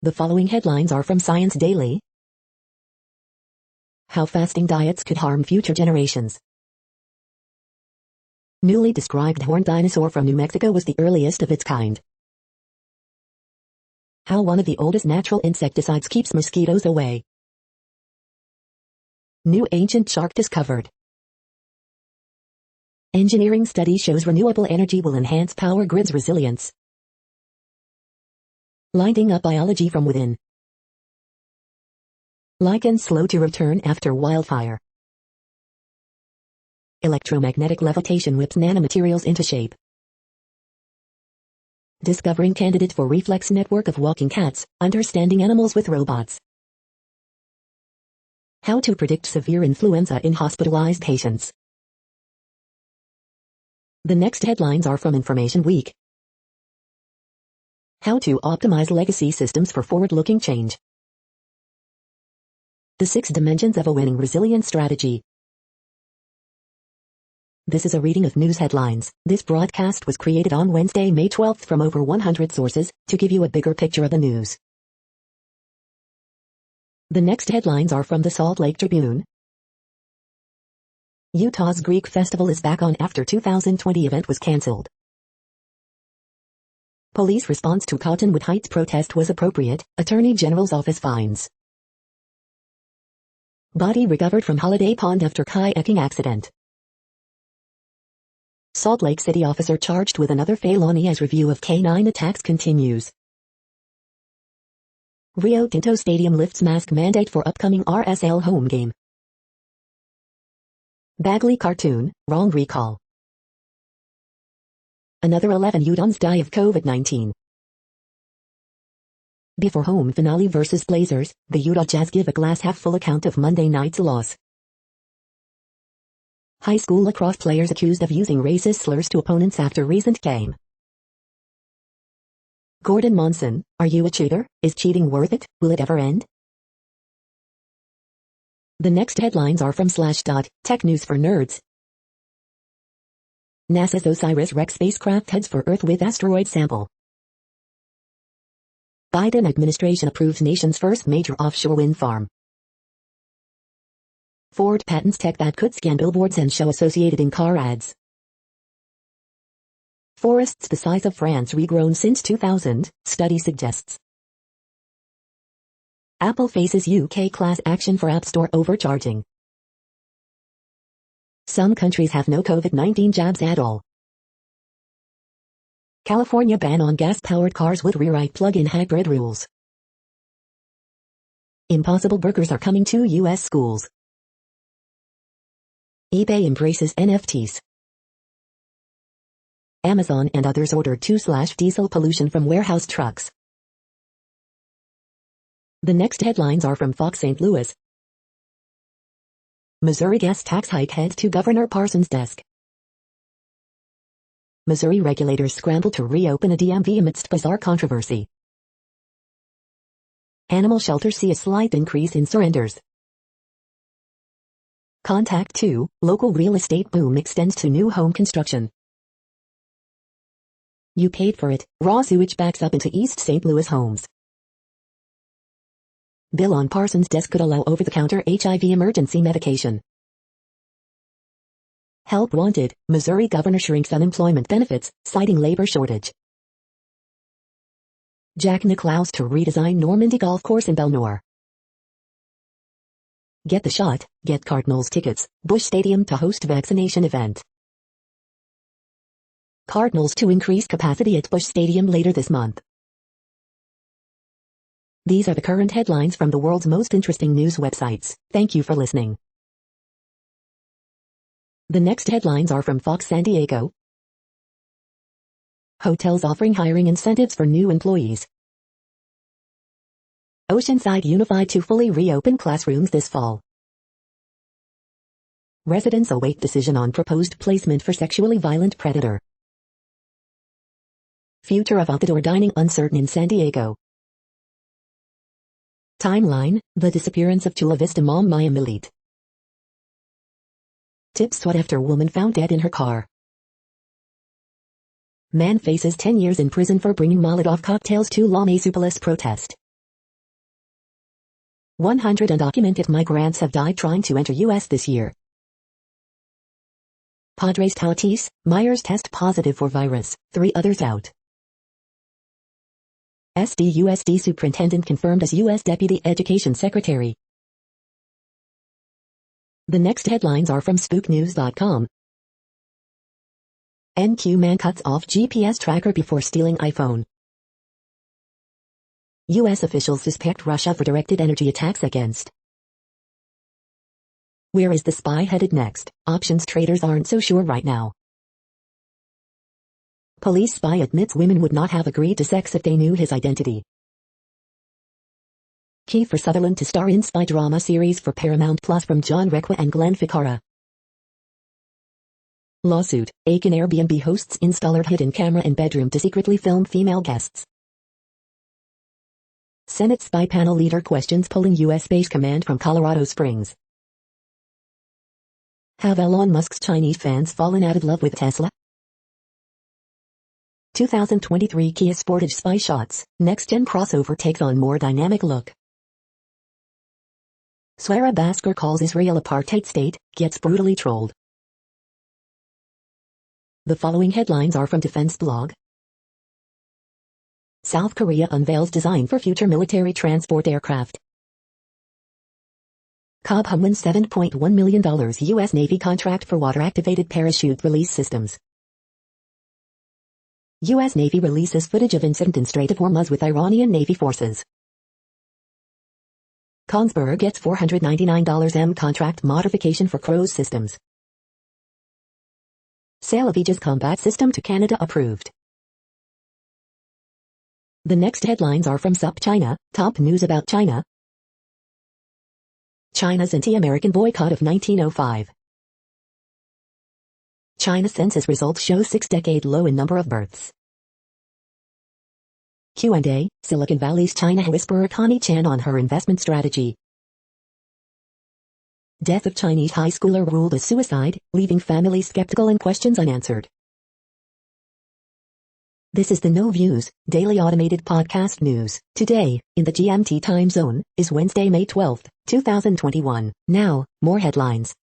The following headlines are from Science Daily. How fasting diets could harm future generations. Newly described horned dinosaur from New Mexico was the earliest of its kind. How one of the oldest natural insecticides keeps mosquitoes away. New ancient shark discovered. Engineering study shows renewable energy will enhance power grid's resilience. Lighting up biology from within. Lichen slow to return after wildfire. Electromagnetic levitation whips nanomaterials into shape. Discovering candidate for reflex network of walking cats, understanding animals with robots. How to predict severe influenza in hospitalized patients. The next headlines are from Information Week. How to optimize legacy systems for forward-looking change. The 6 dimensions of a winning resilience strategy. This is a reading of news headlines. This broadcast was created on Wednesday, May 12th from over 100 sources to give you a bigger picture of the news. The next headlines are from the Salt Lake Tribune. Utah's Greek festival is back on after 2020 event was cancelled. Police response to Cottonwood Heights protest was appropriate, Attorney General's office finds. Body recovered from Holiday Pond after kayaking accident. Salt Lake City officer charged with another felony as review of K9 attacks continues. Rio Tinto Stadium lifts mask mandate for upcoming RSL home game. Bagley cartoon, wrong recall. Another 11 Utahns die of COVID-19. Before home finale versus Blazers, the Utah Jazz give a glass-half-full account of Monday night's loss. High school lacrosse players accused of using racist slurs to opponents after recent game. Gordon Monson, are you a cheater? Is cheating worth it? Will it ever end? The next headlines are from Slashdot, Tech News for Nerds. NASA's Osiris-Rex spacecraft heads for Earth with asteroid sample. Biden administration approves nation's first major offshore wind farm. Ford patents tech that could scan billboards and show associated in-car ads. Forests the size of France regrown since 2000, study suggests. Apple faces UK class action for App Store overcharging. Some countries have no COVID-19 jabs at all. California ban on gas-powered cars would rewrite plug-in hybrid rules. Impossible burgers are coming to U.S. schools. eBay embraces NFTs. Amazon and others ordered 2/diesel pollution from warehouse trucks. The next headlines are from Fox St. Louis. Missouri gas tax hike heads to Governor Parsons' desk. Missouri regulators scramble to reopen a DMV amidst bizarre controversy. Animal shelters see a slight increase in surrenders. Contact 2, local real estate boom extends to new home construction. You paid for it, raw sewage backs up into East St. Louis homes. Bill on Parsons' desk could allow over-the-counter HIV emergency medication. Help wanted, Missouri governor shrinks unemployment benefits, citing labor shortage. Jack Nicklaus to redesign Normandy Golf Course in Belnor. Get the shot, get Cardinals tickets, Busch Stadium to host vaccination event. Cardinals to increase capacity at Busch Stadium later this month. These are the current headlines from the world's most interesting news websites. Thank you for listening. The next headlines are from Fox San Diego. Hotels offering hiring incentives for new employees. Oceanside Unified to fully reopen classrooms this fall. Residents await decision on proposed placement for sexually violent predator. Future of outdoor dining uncertain in San Diego. Timeline, the disappearance of Chula Vista mom Maya Milite. Tips sought after woman found dead in her car. Man faces 10 years in prison for bringing Molotov cocktails to La Mesopolis protest. 100 undocumented migrants have died trying to enter U.S. this year. Padres Tatis, Myers test positive for virus, 3 others out. SDUSD Superintendent confirmed as U.S. Deputy Education Secretary. The next headlines are from SpookNews.com. NQ man cuts off GPS tracker before stealing iPhone. U.S. officials suspect Russia for directed energy attacks against. Where is the spy headed next? Options traders aren't so sure right now. Police spy admits women would not have agreed to sex if they knew his identity. Kiefer Sutherland to star in spy drama series for Paramount Plus from John Requa and Glenn Ficarra. Lawsuit, Aiken Airbnb hosts installed hidden camera in bedroom to secretly film female guests. Senate spy panel leader questions pulling U.S. Space Command from Colorado Springs. Have Elon Musk's Chinese fans fallen out of love with Tesla? 2023 Kia Sportage Spy Shots, next-gen crossover takes on more dynamic look. Sarah Basker calls Israel apartheid state, gets brutally trolled. The following headlines are from Defense Blog. South Korea unveils design for future military transport aircraft. Cobham wins $7.1 million U.S. Navy contract for water-activated parachute release systems. U.S. Navy releases footage of incident in Strait of Hormuz with Iranian Navy forces. Kongsberg gets $499 M contract modification for cruise systems. Sale of Aegis combat system to Canada approved. The next headlines are from SupChina, top news about China. China's anti-American boycott of 1905. China census results show 6-decade low in number of births. Q&A, Silicon Valley's China whisperer Connie Chan on her investment strategy. Death of Chinese high schooler ruled as suicide, leaving families skeptical and questions unanswered. This is the No Views, daily automated podcast news. Today, in the GMT time zone, is Wednesday, May 12, 2021. Now, more headlines.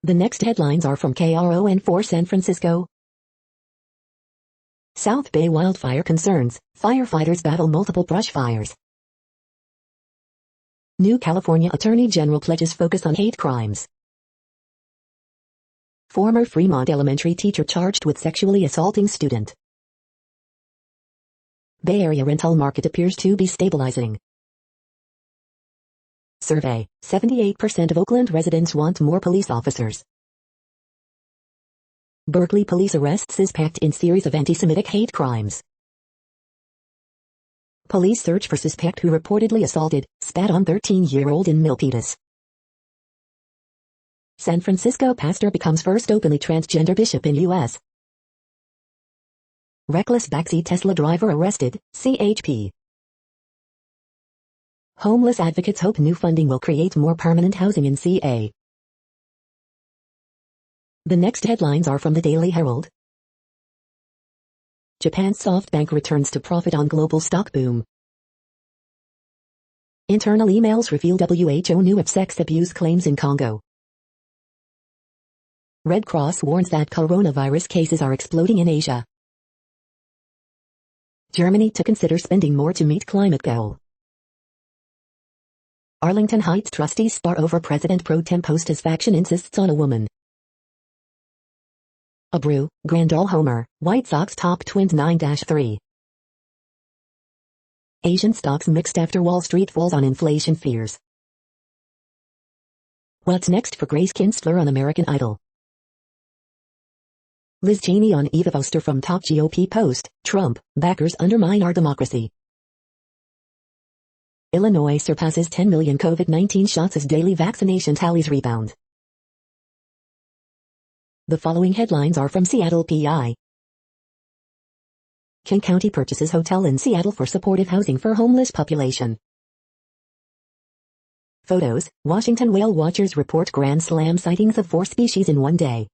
The next headlines are from KRON4 San Francisco. South Bay wildfire concerns, firefighters battle multiple brush fires. New California Attorney General pledges focus on hate crimes. Former Fremont elementary teacher charged with sexually assaulting student. Bay Area rental market appears to be stabilizing. Survey, 78% of Oakland residents want more police officers. Berkeley police arrests suspect in series of anti-Semitic hate crimes. Police search for suspect who reportedly assaulted, spat on 13-year-old in Milpitas. San Francisco pastor becomes first openly transgender bishop in U.S. Reckless backseat Tesla driver arrested, CHP. Homeless advocates hope new funding will create more permanent housing in CA. The next headlines are from the Daily Herald. Japan's SoftBank returns to profit on global stock boom. Internal emails reveal WHO new of sex abuse claims in Congo. Red Cross warns that coronavirus cases are exploding in Asia. Germany to consider spending more to meet climate goal. Arlington Heights trustees spar over President pro tem post as faction insists on a woman. Abreu, Grandal Homer, White Sox top Twins 9-3. Asian stocks mixed after Wall Street falls on inflation fears. What's next for Grace Kinsler on American Idol? Liz Cheney on eve of ouster from top GOP post, Trump, backers undermine our democracy. Illinois surpasses 10 million COVID-19 shots as daily vaccination tallies rebound. The following headlines are from Seattle PI. King County purchases hotel in Seattle for supportive housing for homeless population. Photos, Washington whale watchers report Grand Slam sightings of 4 species in one day.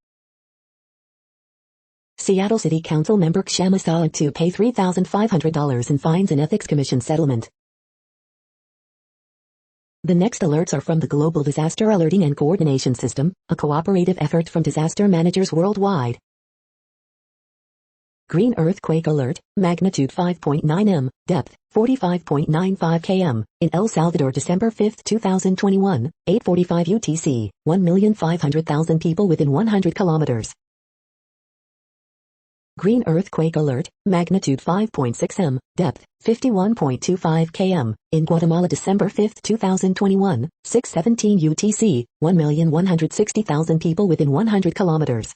Seattle City Council member Kshama Saad to pay $3,500 in fines and ethics commission settlement. The next alerts are from the Global Disaster Alerting and Coordination System, a cooperative effort from disaster managers worldwide. Green earthquake alert, magnitude 5.9 m, depth 45.95 km, in El Salvador December 5, 2021, 8:45 UTC, 1,500,000 people within 100 kilometers. Green earthquake alert, magnitude 5.6 m, depth 51.25 km, in Guatemala December 5, 2021, 6:17 UTC, 1,160,000 people within 100 kilometers.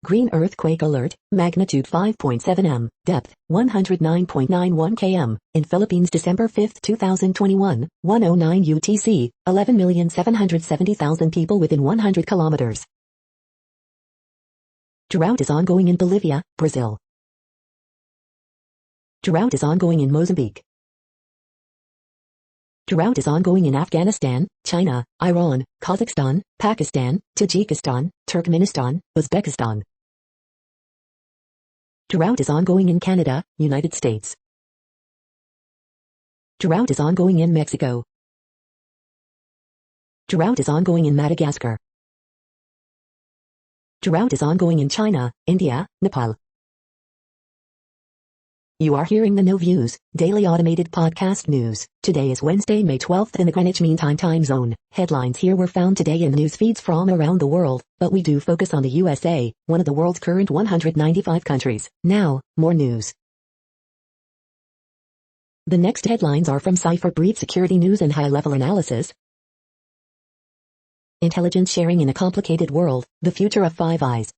Green earthquake alert, magnitude 5.7 m, depth 109.91 km, in Philippines December 5, 2021, 1:09 UTC, 11,770,000 people within 100 kilometers. Drought is ongoing in Bolivia, Brazil. Drought is ongoing in Mozambique. Drought is ongoing in Afghanistan, China, Iran, Kazakhstan, Pakistan, Tajikistan, Turkmenistan, Uzbekistan. Drought is ongoing in Canada, United States. Drought is ongoing in Mexico. Drought is ongoing in Madagascar. Drought is ongoing in China, India, Nepal. You are hearing the No Views, daily automated podcast news. Today is Wednesday, May 12th in the Greenwich Mean Time zone. Headlines here were found today in news feeds from around the world, but we do focus on the USA, one of the world's current 195 countries. Now, more news. The next headlines are from Cipher Brief Security News and High-Level Analysis. Intelligence Sharing in a Complicated World, The Future of Five Eyes.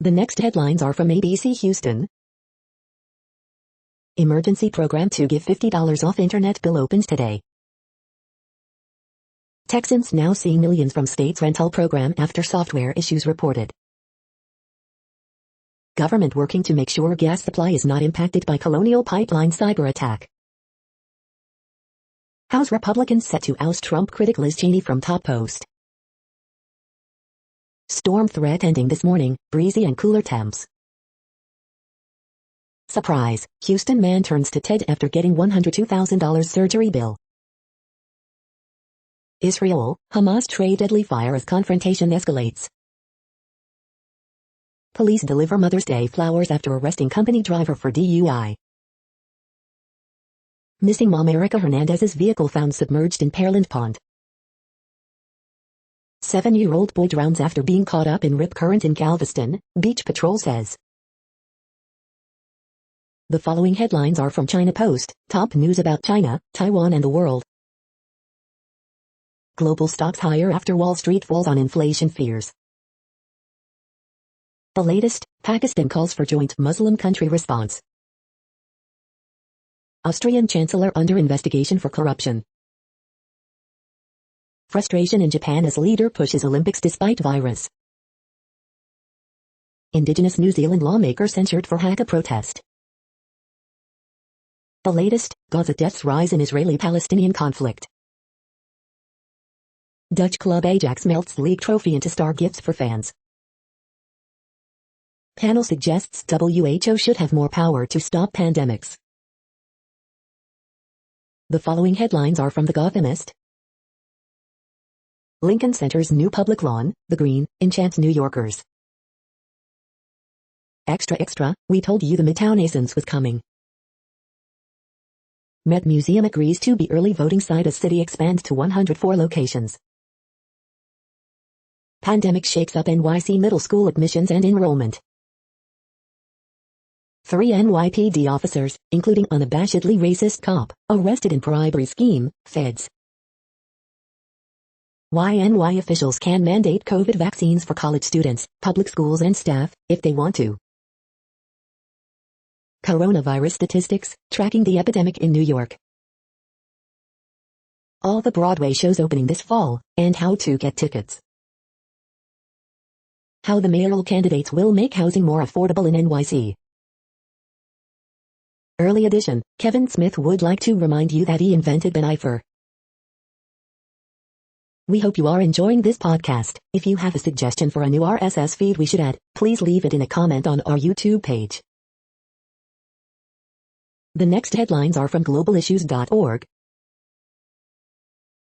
The next headlines are from ABC Houston. Emergency program to give $50 off internet bill opens today. Texans now seeing millions from state's rental program after software issues reported. Government working to make sure gas supply is not impacted by Colonial Pipeline cyber attack. House Republicans set to oust Trump critic Liz Cheney from top post. Storm threat ending this morning, breezy and cooler temps. Surprise, Houston man turns to TED after getting $102,000 surgery bill. Israel, Hamas trade deadly fire as confrontation escalates. Police deliver Mother's Day flowers after arresting company driver for DUI. Missing mom Erica Hernandez's vehicle found submerged in Pearland Pond. 7-year-old boy drowns after being caught up in rip current in Galveston, Beach Patrol says. The following headlines are from China Post, top news about China, Taiwan and the world. Global stocks higher after Wall Street falls on inflation fears. The latest, Pakistan calls for joint Muslim country response. Austrian Chancellor under investigation for corruption. Frustration in Japan as leader pushes Olympics despite virus. Indigenous New Zealand lawmaker censured for Haka protest. The latest, Gaza deaths rise in Israeli-Palestinian conflict. Dutch club Ajax melts league trophy into star gifts for fans. Panel suggests WHO should have more power to stop pandemics. The following headlines are from The Gothamist. Lincoln Center's new public lawn, the green, enchants New Yorkers. Extra, we told you the Midtown Essence was coming. Met Museum agrees to be early voting site as city expands to 104 locations. Pandemic shakes up NYC middle school admissions and enrollment. 3 NYPD officers, including unabashedly racist cop, arrested in bribery scheme, feds. Why NY officials can mandate COVID vaccines for college students, public schools and staff, if they want to. Coronavirus statistics, tracking the epidemic in New York. All the Broadway shows opening this fall, and how to get tickets. How the mayoral candidates will make housing more affordable in NYC. Early edition, Kevin Smith would like to remind you that he invented Benifer. We hope you are enjoying this podcast. If you have a suggestion for a new RSS feed we should add, please leave it in a comment on our YouTube page. The next headlines are from globalissues.org.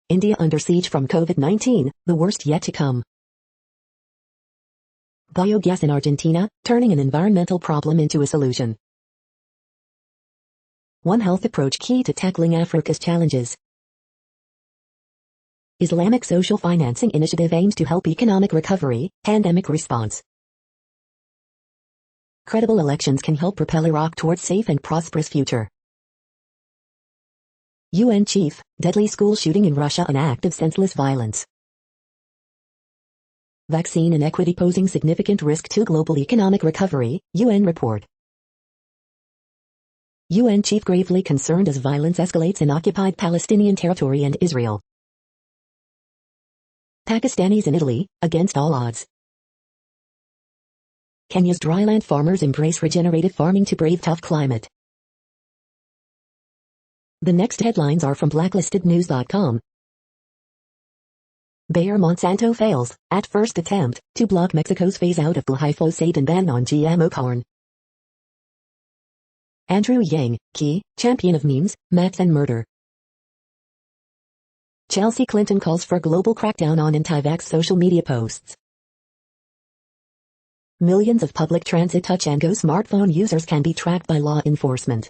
India under siege from COVID-19, the worst yet to come. Biogas in Argentina, turning an environmental problem into a solution. One Health approach key to tackling Africa's challenges. Islamic Social Financing Initiative aims to help economic recovery, pandemic response. Credible elections can help propel Iraq towards safe and prosperous future. UN chief, deadly school shooting in Russia an act of senseless violence. Vaccine inequity posing significant risk to global economic recovery, UN report. UN chief gravely concerned as violence escalates in occupied Palestinian territory and Israel. Pakistanis in Italy, against all odds. Kenya's dryland farmers embrace regenerative farming to brave tough climate. The next headlines are from blacklistednews.com. Bayer Monsanto fails, at first attempt, to block Mexico's phase-out of glyphosate and ban on GMO corn. Andrew Yang, key, champion of memes, math and murder. Chelsea Clinton calls for global crackdown on anti-vax social media posts. Millions of public transit touch-and-go smartphone users can be tracked by law enforcement.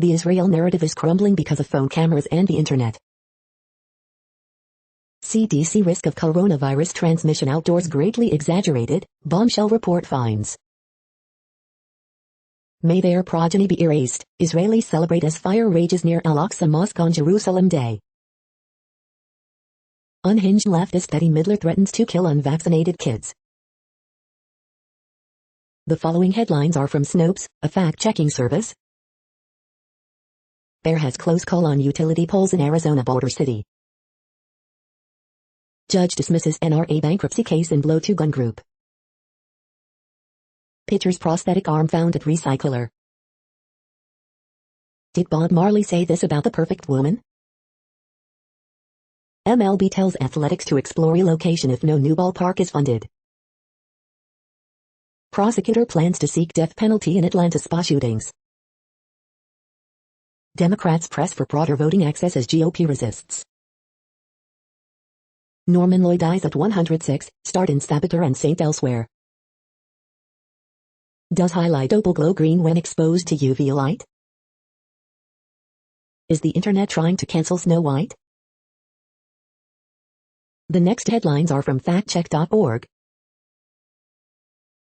The Israel narrative is crumbling because of phone cameras and the internet. CDC risk of coronavirus transmission outdoors greatly exaggerated, bombshell report finds. May their progeny be erased, Israelis celebrate as fire rages near Al-Aqsa Mosque on Jerusalem Day. Unhinged leftist Betty Midler threatens to kill unvaccinated kids. The following headlines are from Snopes, a fact-checking service. Bear has close call on utility poles in Arizona border city. Judge dismisses NRA bankruptcy case in blow to gun group. Pitcher's prosthetic arm found at recycler. Did Bob Marley say this about the perfect woman? MLB tells Athletics to explore relocation if no new ballpark is funded. Prosecutor plans to seek death penalty in Atlanta spa shootings. Democrats press for broader voting access as GOP resists. Norman Lloyd dies at 106, starred in Saboteur and Saint Elsewhere. Does highlight opal glow green when exposed to UV light? Is the internet trying to cancel Snow White? The next headlines are from factcheck.org.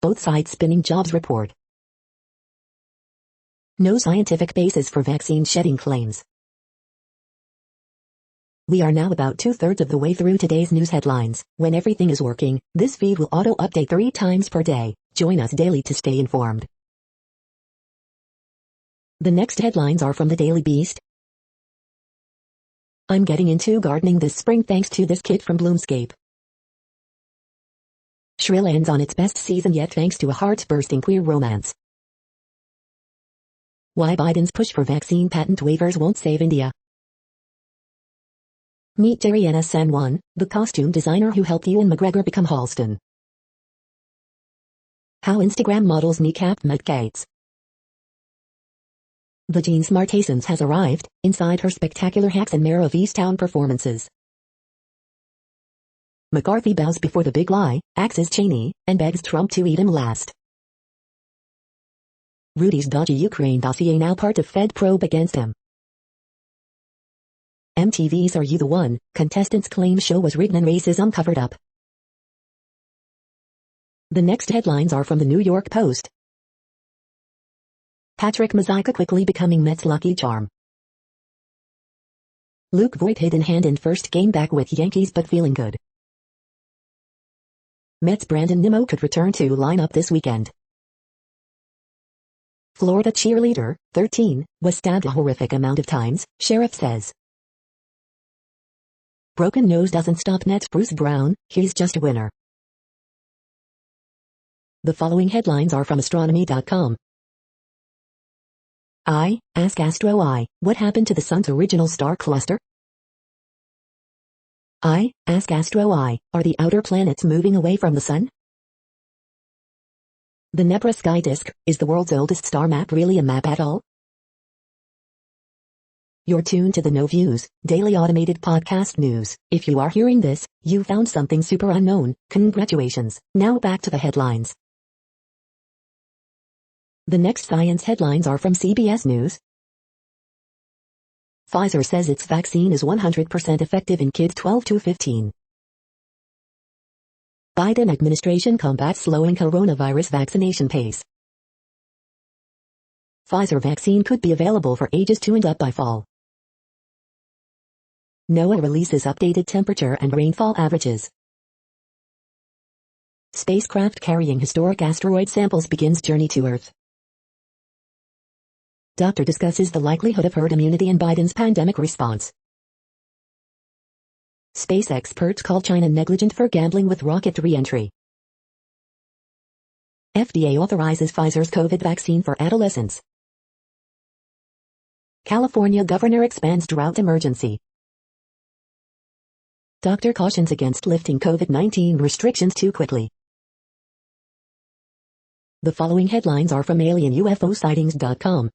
Both sides spinning jobs report. No scientific basis for vaccine shedding claims. We are now about 2/3 of the way through today's news headlines. When everything is working, this feed will auto-update 3 times per day. Join us daily to stay informed. The next headlines are from the Daily Beast. I'm getting into gardening this spring thanks to this kit from Bloomscape. Shrill ends on its best season yet thanks to a heart-bursting queer romance. Why Biden's push for vaccine patent waivers won't save India. Meet Dariana San Juan, the costume designer who helped Ewan McGregor become Halston. How Instagram models kneecap Matt Gaetz. The Jean Smartassons has arrived, inside her spectacular Hacks and Mayor of Easttown performances. McCarthy bows before the big lie, axes Cheney, and begs Trump to eat him last. Rudy's dodgy Ukraine dossier now part of Fed probe against him. MTV's Are You the One? Contestants claim show was rigged and racism covered up. The next headlines are from the New York Post. Patrick Mazeika quickly becoming Mets' lucky charm. Luke Voigt hit in hand in first game back with Yankees but feeling good. Mets' Brandon Nimmo could return to lineup this weekend. Florida cheerleader, 13, was stabbed a horrific amount of times, sheriff says. Broken nose doesn't stop Nets Bruce Brown, he's just a winner. The following headlines are from astronomy.com. Ask Astro what happened to the sun's original star cluster? Ask Astro are the outer planets moving away from the sun? The Nebra sky disk, is the world's oldest star map really a map at all? You're tuned to the No Views, daily automated podcast news. If you are hearing this, you found something super unknown. Congratulations. Now back to the headlines. The next science headlines are from CBS News. Pfizer says its vaccine is 100% effective in kids 12 to 15. Biden administration combats slowing coronavirus vaccination pace. Pfizer vaccine could be available for ages 2 and up by fall. NOAA releases updated temperature and rainfall averages. Spacecraft carrying historic asteroid samples begins journey to Earth. Doctor discusses the likelihood of herd immunity in Biden's pandemic response. Space experts call China negligent for gambling with rocket re-entry. FDA authorizes Pfizer's COVID vaccine for adolescents. California governor expands drought emergency. Doctor cautions against lifting COVID-19 restrictions too quickly. The following headlines are from alienUFOsightings.com.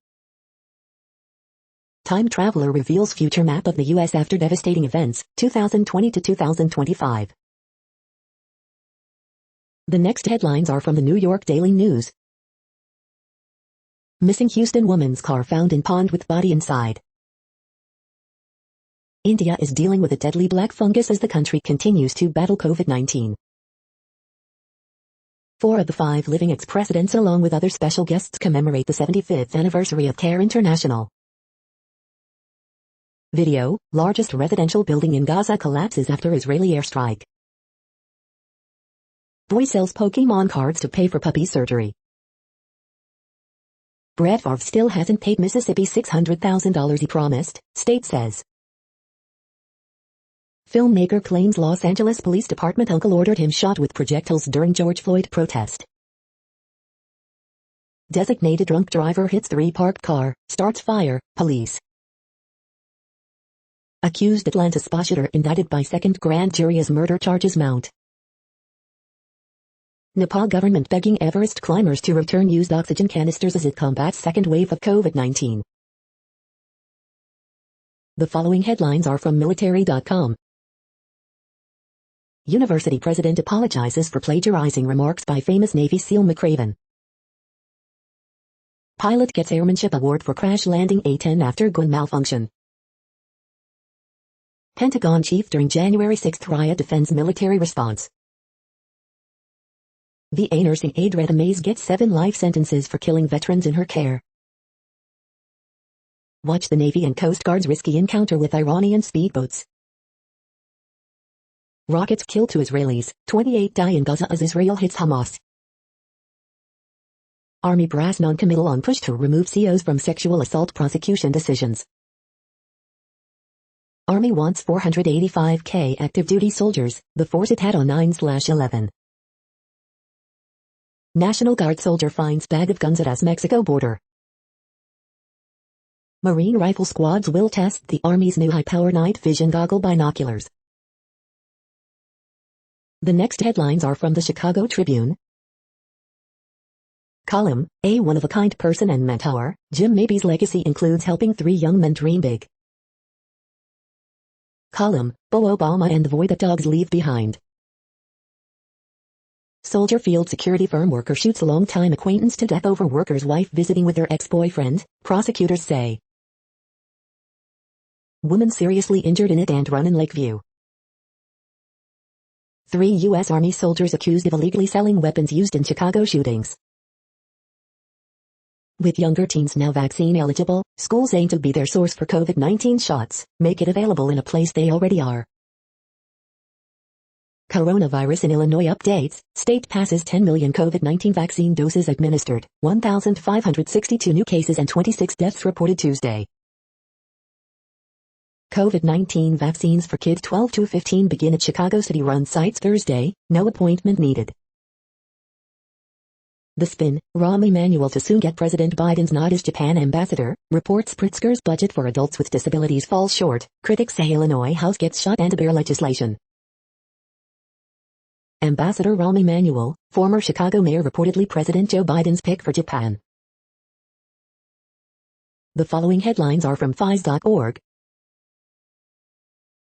Time traveler reveals future map of the U.S. after devastating events, 2020 to 2025. The next headlines are from the New York Daily News. Missing Houston woman's car found in pond with body inside. India is dealing with a deadly black fungus as the country continues to battle COVID-19. 4 of the 5 living ex-presidents along with other special guests commemorate the 75th anniversary of CARE International. Video, largest residential building in Gaza collapses after Israeli airstrike. Boy sells Pokemon cards to pay for puppy surgery. Brett Favre still hasn't paid Mississippi $600,000 he promised, state says. Filmmaker claims Los Angeles Police Department uncle ordered him shot with projectiles during George Floyd protest. Designated drunk driver hits 3 parked car, starts fire, police. Accused Atlanta spa shooter indicted by second grand jury as murder charges mount. Nepal government begging Everest climbers to return used oxygen canisters as it combats second wave of COVID-19. The following headlines are from military.com. University president apologizes for plagiarizing remarks by famous Navy SEAL McRaven. Pilot gets airmanship award for crash landing A-10 after gun malfunction. Pentagon chief during January 6 riot defends military response. VA nursing aide Retta Mays gets 7 life sentences for killing veterans in her care. Watch the Navy and Coast Guard's risky encounter with Iranian speedboats. Rockets kill 2 Israelis, 28 die in Gaza as Israel hits Hamas. Army brass non-committal on push to remove COs from sexual assault prosecution decisions. Army wants 485K active duty soldiers, the force it had on 9/11. National Guard soldier finds bag of guns at US Mexico border. Marine Rifle Squads will test the Army's new high-power night vision goggle binoculars. The next headlines are from the Chicago Tribune. Column, a one-of-a-kind person and mentor, Jim Mabey's legacy includes helping 3 young men dream big. Column, Bo Obama and the void that dogs leave behind. Soldier field security firm worker shoots longtime acquaintance to death over worker's wife visiting with her ex-boyfriend, prosecutors say. Woman seriously injured in a and run in Lakeview. 3 U.S. Army soldiers accused of illegally selling weapons used in Chicago shootings. With younger teens now vaccine eligible, schools aim to be their source for COVID-19 shots, make it available in a place they already are. Coronavirus in Illinois updates, state passes 10 million COVID-19 vaccine doses administered, 1,562 new cases and 26 deaths reported Tuesday. COVID-19 vaccines for kids 12 to 15 begin at Chicago city-run sites Thursday, no appointment needed. The Spin, Rahm Emanuel to soon get President Biden's nod as Japan ambassador, reports Pritzker's budget for adults with disabilities falls short, critics say Illinois House gets shot and bear legislation. Ambassador Rahm Emanuel, former Chicago mayor reportedly President Joe Biden's pick for Japan. The following headlines are from phys.org.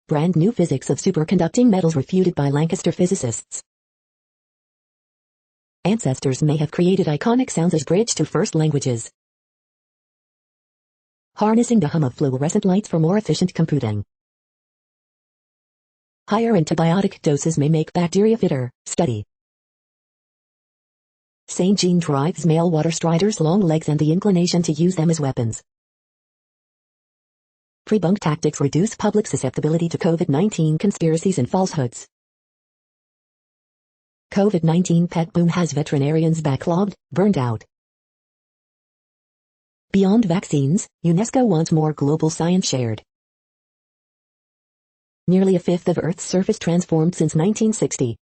Brand new physics of superconducting metals refuted by Lancaster physicists. Ancestors may have created iconic sounds as bridge to first languages. Harnessing the hum of fluorescent lights for more efficient computing. Higher antibiotic doses may make bacteria fitter, study. Same gene drives male water striders' long legs and the inclination to use them as weapons. Pre-bunk tactics reduce public susceptibility to COVID-19 conspiracies and falsehoods. COVID-19 pet boom has veterinarians backlogged, burned out. Beyond vaccines, UNESCO wants more global science shared. Nearly a fifth of Earth's surface transformed since 1960.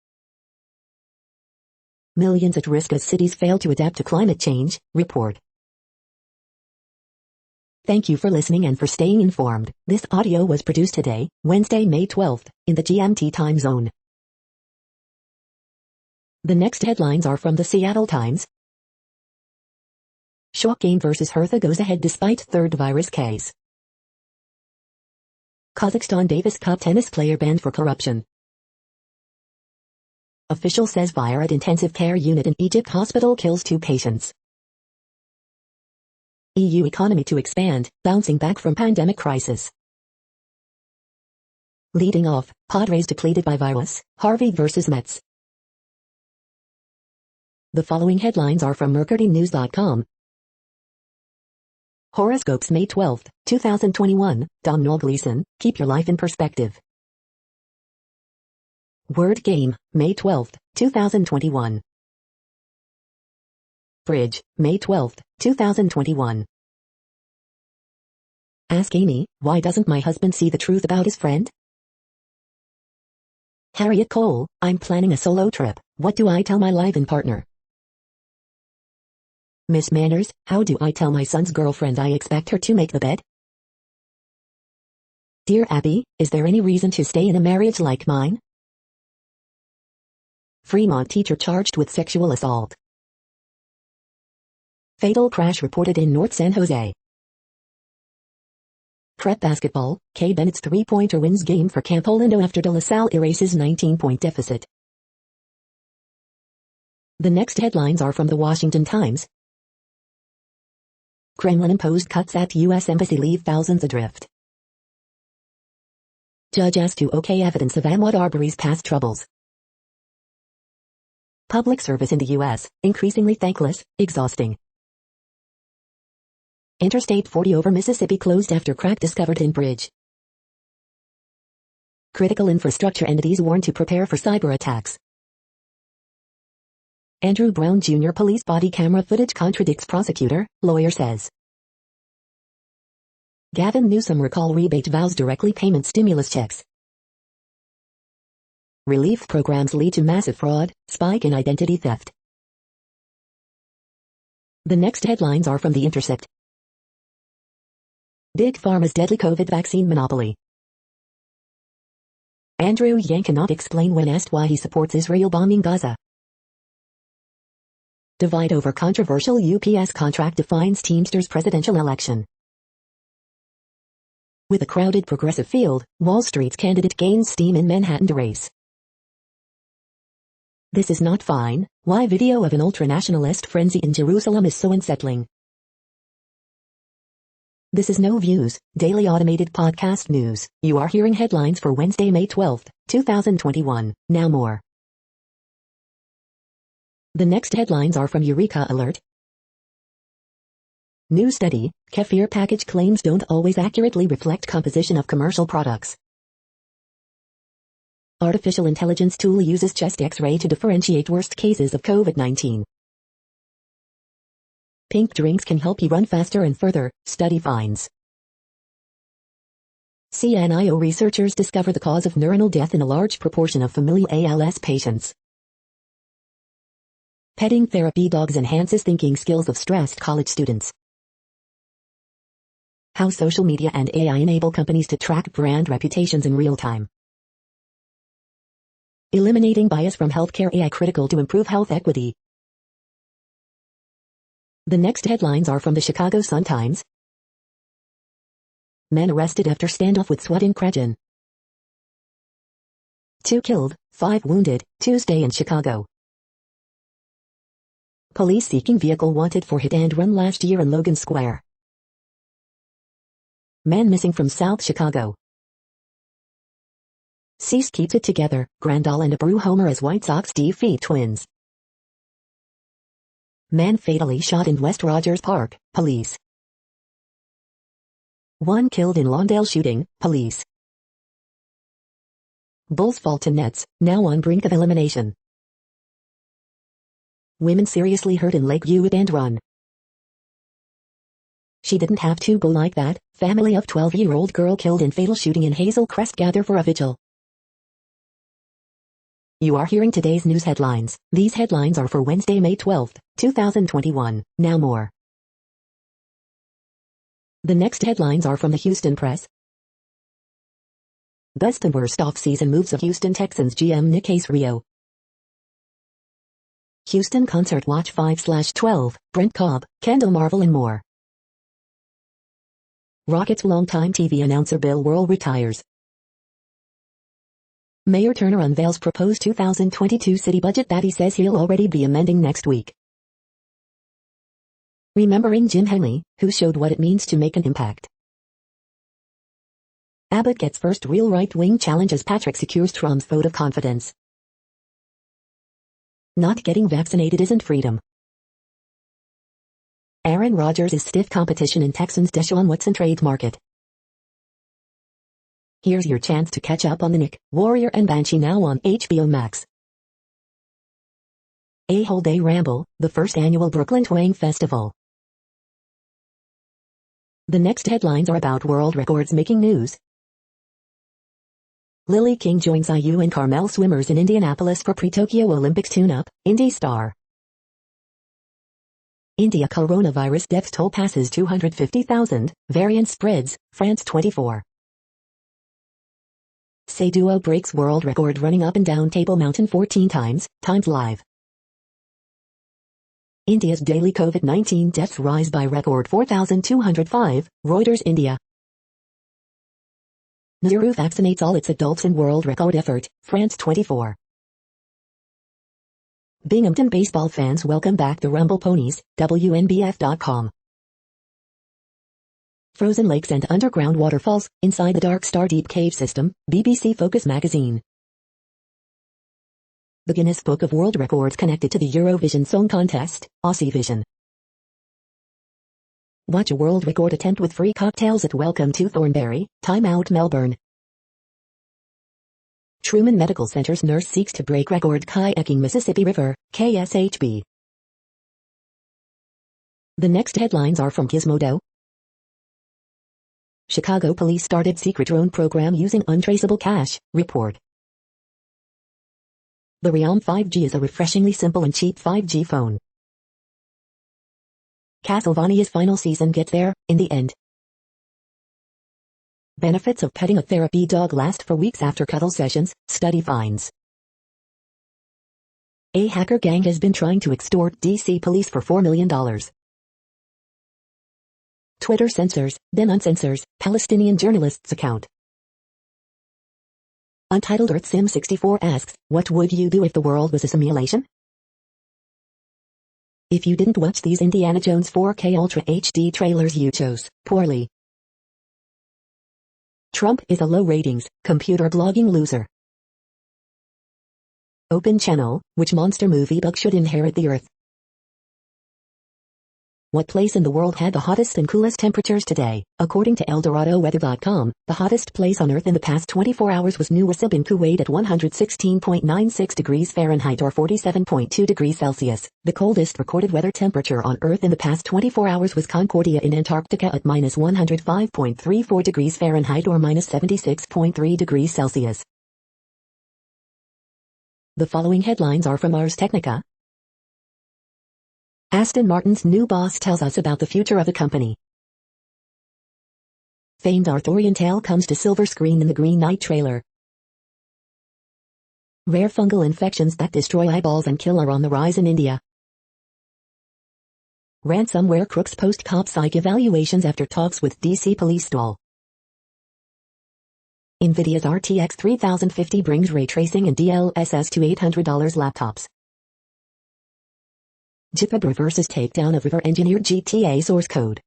Millions at risk as cities fail to adapt to climate change, report. Thank you for listening and for staying informed. This audio was produced today, Wednesday, May 12th, in the GMT time zone. The next headlines are from the Seattle Times. Shock game versus Hertha goes ahead despite third virus case. Kazakhstan Davis Cup tennis player banned for corruption. Official says fire at intensive care unit in Egypt hospital kills 2 patients. EU economy to expand, bouncing back from pandemic crisis. Leading off, Padres depleted by virus, Harvey versus Mets. The following headlines are from mercurynews.com. Horoscopes May 12, 2021, Domhnall Gleeson, keep your life in perspective. Word game, May 12, 2021. Fridge, May 12, 2021. Ask Amy, why doesn't my husband see the truth about his friend? Harriet Cole, I'm planning a solo trip, what do I tell my live-in partner? Miss Manners, how do I tell my son's girlfriend I expect her to make the bed? Dear Abby, is there any reason to stay in a marriage like mine? Fremont teacher charged with sexual assault. Fatal crash reported in North San Jose. Prep basketball, Kay Bennett's three-pointer wins game for Camp Olindo after De La Salle erases 19-point deficit. The next headlines are from the Washington Times. Kremlin-imposed cuts at U.S. Embassy leave thousands adrift. Judge asked to okay evidence of Ahmaud Arbery's past troubles. Public service in the U.S., increasingly thankless, exhausting. Interstate 40 over Mississippi closed after crack discovered in bridge. Critical infrastructure entities warned to prepare for cyber attacks. Andrew Brown Jr. police body camera footage contradicts prosecutor, lawyer says. Gavin Newsom recall rebate vows directly payment stimulus checks. Relief programs lead to massive fraud, spike in identity theft. The next headlines are from The Intercept. Big Pharma's deadly COVID vaccine monopoly. Andrew Yang cannot explain when asked why he supports Israel bombing Gaza. Divide over controversial UPS contract defines Teamsters presidential election. With a crowded progressive field, Wall Street's candidate gains steam in Manhattan race. This is not fine, why video of an ultranationalist frenzy in Jerusalem is so unsettling. This is No Views, daily automated podcast news. You are hearing headlines for Wednesday, May 12, 2021. Now more. The next headlines are from Eureka Alert. New study, kefir package claims don't always accurately reflect composition of commercial products. Artificial intelligence tool uses chest X-ray to differentiate worst cases of COVID-19. Pink drinks can help you run faster and further, study finds. CNIO researchers discover the cause of neuronal death in a large proportion of familial ALS patients. Petting therapy dogs enhances thinking skills of stressed college students. How social media and AI enable companies to track brand reputations in real time. Eliminating bias from healthcare AI critical to improve health equity. The next headlines are from the Chicago Sun-Times. Men arrested after standoff with SWAT in Cragen. 2 killed, 5 wounded, Tuesday in Chicago. Police seeking vehicle wanted for hit and run last year in Logan Square. Man missing from South Chicago. Cease keeps it together, Grandal and Abreu homer as White Sox defeat Twins. Man fatally shot in West Rogers Park, police. 1 killed in Lawndale shooting, police. Bulls fall to Nets, now on brink of elimination. Women seriously hurt in Lake Hewitt and run. She didn't have to go like that, family of 12-year-old girl killed in fatal shooting in Hazel Crest gather for a vigil. You are hearing today's news headlines. These headlines are for Wednesday, May 12, 2021. Now more. The next headlines are from the Houston Press. Best and worst off-season moves of Houston Texans GM Nick Caserio. Houston Concert Watch 5/12, Brent Cobb, Kendall Marvel and more. Rockets longtime TV announcer Bill Worrell retires. Mayor Turner unveils proposed 2022 city budget that he says he'll already be amending next week. Remembering Jim Henley, who showed what it means to make an impact. Abbott gets first real right-wing challenge as Patrick secures Trump's vote of confidence. Not getting vaccinated isn't freedom. Aaron Rodgers is stiff competition in Texans' Deshaun Watson trade market. Here's your chance to catch up on the Nick, Warrior and Banshee now on HBO Max. A Whole Day Ramble, the first annual Brooklyn Twang Festival. The next headlines are about world records making news. Lily King joins IU and Carmel swimmers in Indianapolis for pre-Tokyo Olympics tune-up, Indy Star. India coronavirus death toll passes 250,000, variant spreads, France 24. Say duo breaks world record running up and down Table Mountain 14 times live. India's daily COVID-19 deaths rise by record 4,205, Reuters India. Nauru vaccinates all its adults in world record effort, France 24. Binghamton baseball fans welcome back the Rumble Ponies, WNBF.com. Frozen lakes and underground waterfalls, inside the Dark Star Deep Cave System, BBC Focus magazine. The Guinness Book of World Records connected to the Eurovision Song Contest, Aussievision. Watch a world record attempt with free cocktails at Welcome to Thornbury, Time Out Melbourne. Truman Medical Center's nurse seeks to break record kayaking Mississippi River, KSHB. The next headlines are from Gizmodo. Chicago police started secret drone program using untraceable cache, report. The Realm 5G is a refreshingly simple and cheap 5G phone. Castlevania's final season gets there, in the end. Benefits of petting a therapy dog last for weeks after cuddle sessions, study finds. A hacker gang has been trying to extort DC police for $4 million. Twitter censors, then uncensors, Palestinian journalist's account. Untitled Earth Sim 64 asks, what would you do if the world was a simulation? If you didn't watch these Indiana Jones 4K Ultra HD trailers you chose poorly. Trump is a low ratings, computer blogging loser. Open channel, which monster movie bug should inherit the Earth? What place in the world had the hottest and coolest temperatures today? According to ElDoradoWeather.com, the hottest place on Earth in the past 24 hours was Nuwasib in Kuwait at 116.96 degrees Fahrenheit or 47.2 degrees Celsius. The coldest recorded weather temperature on Earth in the past 24 hours was Concordia in Antarctica at minus 105.34 degrees Fahrenheit or minus 76.3 degrees Celsius. The following headlines are from Ars Technica. Aston Martin's new boss tells us about the future of the company. Famed Arthurian tale comes to silver screen in the Green Knight trailer. Rare fungal infections that destroy eyeballs and kill are on the rise in India. Ransomware crooks post cop psych evaluations after talks with DC police stall. NVIDIA's RTX 3050 brings ray tracing and DLSS to $800 laptops. GitHub reverses takedown of River-engineered GTA source code.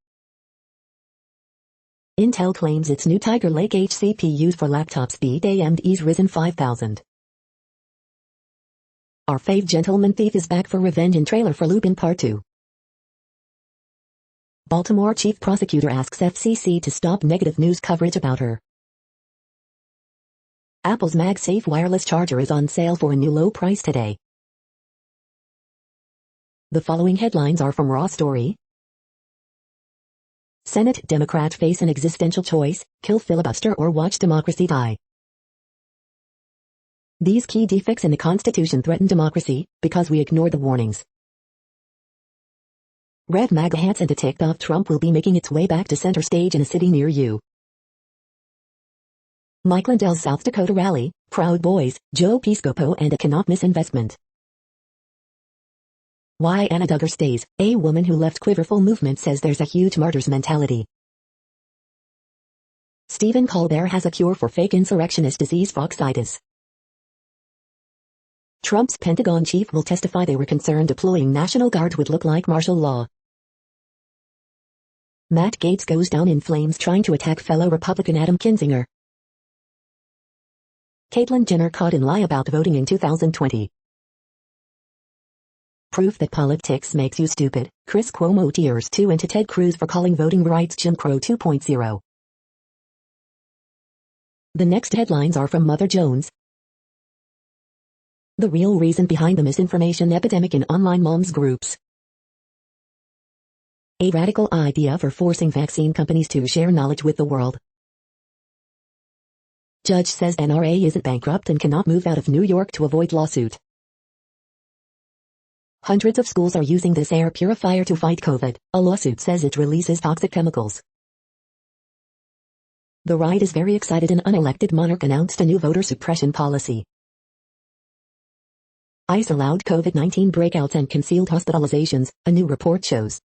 Intel claims its new Tiger Lake H CPUs for laptops beat AMD's Ryzen 5000. Our fave gentleman thief is back for revenge in trailer for Lupin Part 2. Baltimore chief prosecutor asks FCC to stop negative news coverage about her. Apple's MagSafe wireless charger is on sale for a new low price today. The following headlines are from Raw Story. Senate Democrats face an existential choice, kill filibuster or watch democracy die. These key defects in the Constitution threaten democracy, because we ignore the warnings. Red MAGA hats and a ticked off Trump will be making its way back to center stage in a city near you. Mike Lindell's South Dakota rally, Proud Boys, Joe Piscopo and a cannot miss investment. Why Anna Duggar stays, a woman who left Quiverful movement says there's a huge martyrs mentality. Stephen Colbert has a cure for fake insurrectionist disease foxitis. Trump's Pentagon chief will testify they were concerned deploying National Guard would look like martial law. Matt Gaetz goes down in flames trying to attack fellow Republican Adam Kinzinger. Caitlyn Jenner caught in lie about voting in 2020. Proof that politics makes you stupid, Chris Cuomo tears too into Ted Cruz for calling voting rights Jim Crow 2.0. The next headlines are from Mother Jones. The real reason behind the misinformation epidemic in online moms groups. A radical idea for forcing vaccine companies to share knowledge with the world. Judge says NRA isn't bankrupt and cannot move out of New York to avoid lawsuit. Hundreds of schools are using this air purifier to fight COVID. A lawsuit says it releases toxic chemicals. The right is very excited. An unelected monarch announced a new voter suppression policy. ICE allowed COVID-19 breakouts and concealed hospitalizations, a new report shows.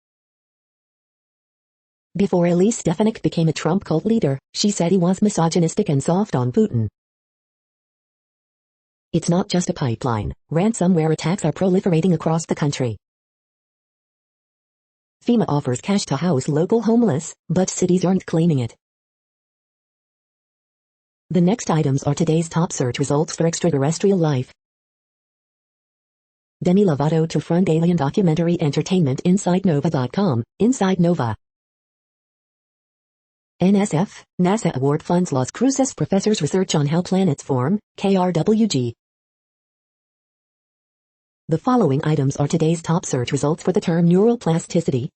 Before Elise Stefanik became a Trump cult leader, she said he was misogynistic and soft on Putin. It's not just a pipeline. Ransomware attacks are proliferating across the country. FEMA offers cash to house local homeless, but cities aren't claiming it. The next items are today's top search results for extraterrestrial life. Demi Lovato to front alien documentary entertainment InsideNova.com, Inside Nova. NSF, NASA award funds Las Cruces professors research on how planets form, KRWG. The following items are today's top search results for the term neural plasticity.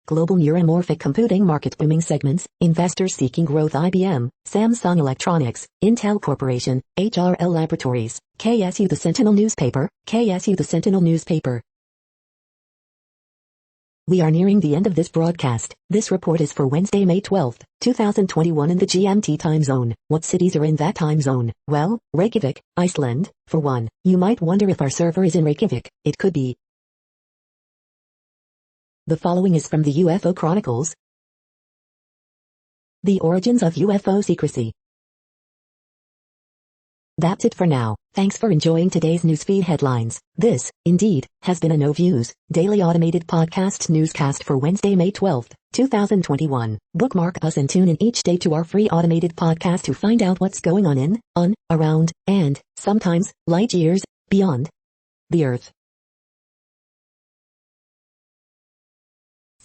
Global neuromorphic computing market booming segments, investors seeking growth IBM, Samsung Electronics, Intel Corporation, HRL Laboratories, KSU The Sentinel Newspaper, KSU The Sentinel Newspaper. We are nearing the end of this broadcast. This report is for Wednesday, May 12, 2021 in the GMT time zone. What cities are in that time zone? Well, Reykjavik, Iceland, for one. You might wonder if our server is in Reykjavik. It could be. The following is from the UFO Chronicles. The origins of UFO secrecy. That's it for now. Thanks for enjoying today's newsfeed headlines. This, indeed, has been a No Views, daily automated podcast newscast for Wednesday, May 12, 2021. Bookmark us and tune in each day to our free automated podcast to find out what's going on, around, and, sometimes, light years, beyond the Earth.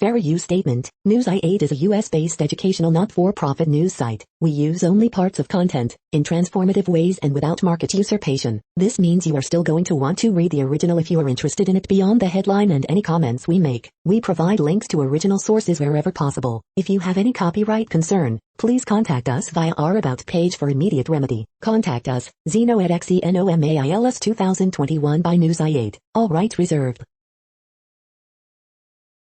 Fair use statement. Newsite is a US-based educational not-for-profit news site. We use only parts of content, in transformative ways and without market usurpation. This means you are still going to want to read the original if you are interested in it beyond the headline and any comments we make. We provide links to original sources wherever possible. If you have any copyright concern, please contact us via our About page for immediate remedy. Contact us, Zeno at XENOMAILS 2021 by Newsite. All rights reserved.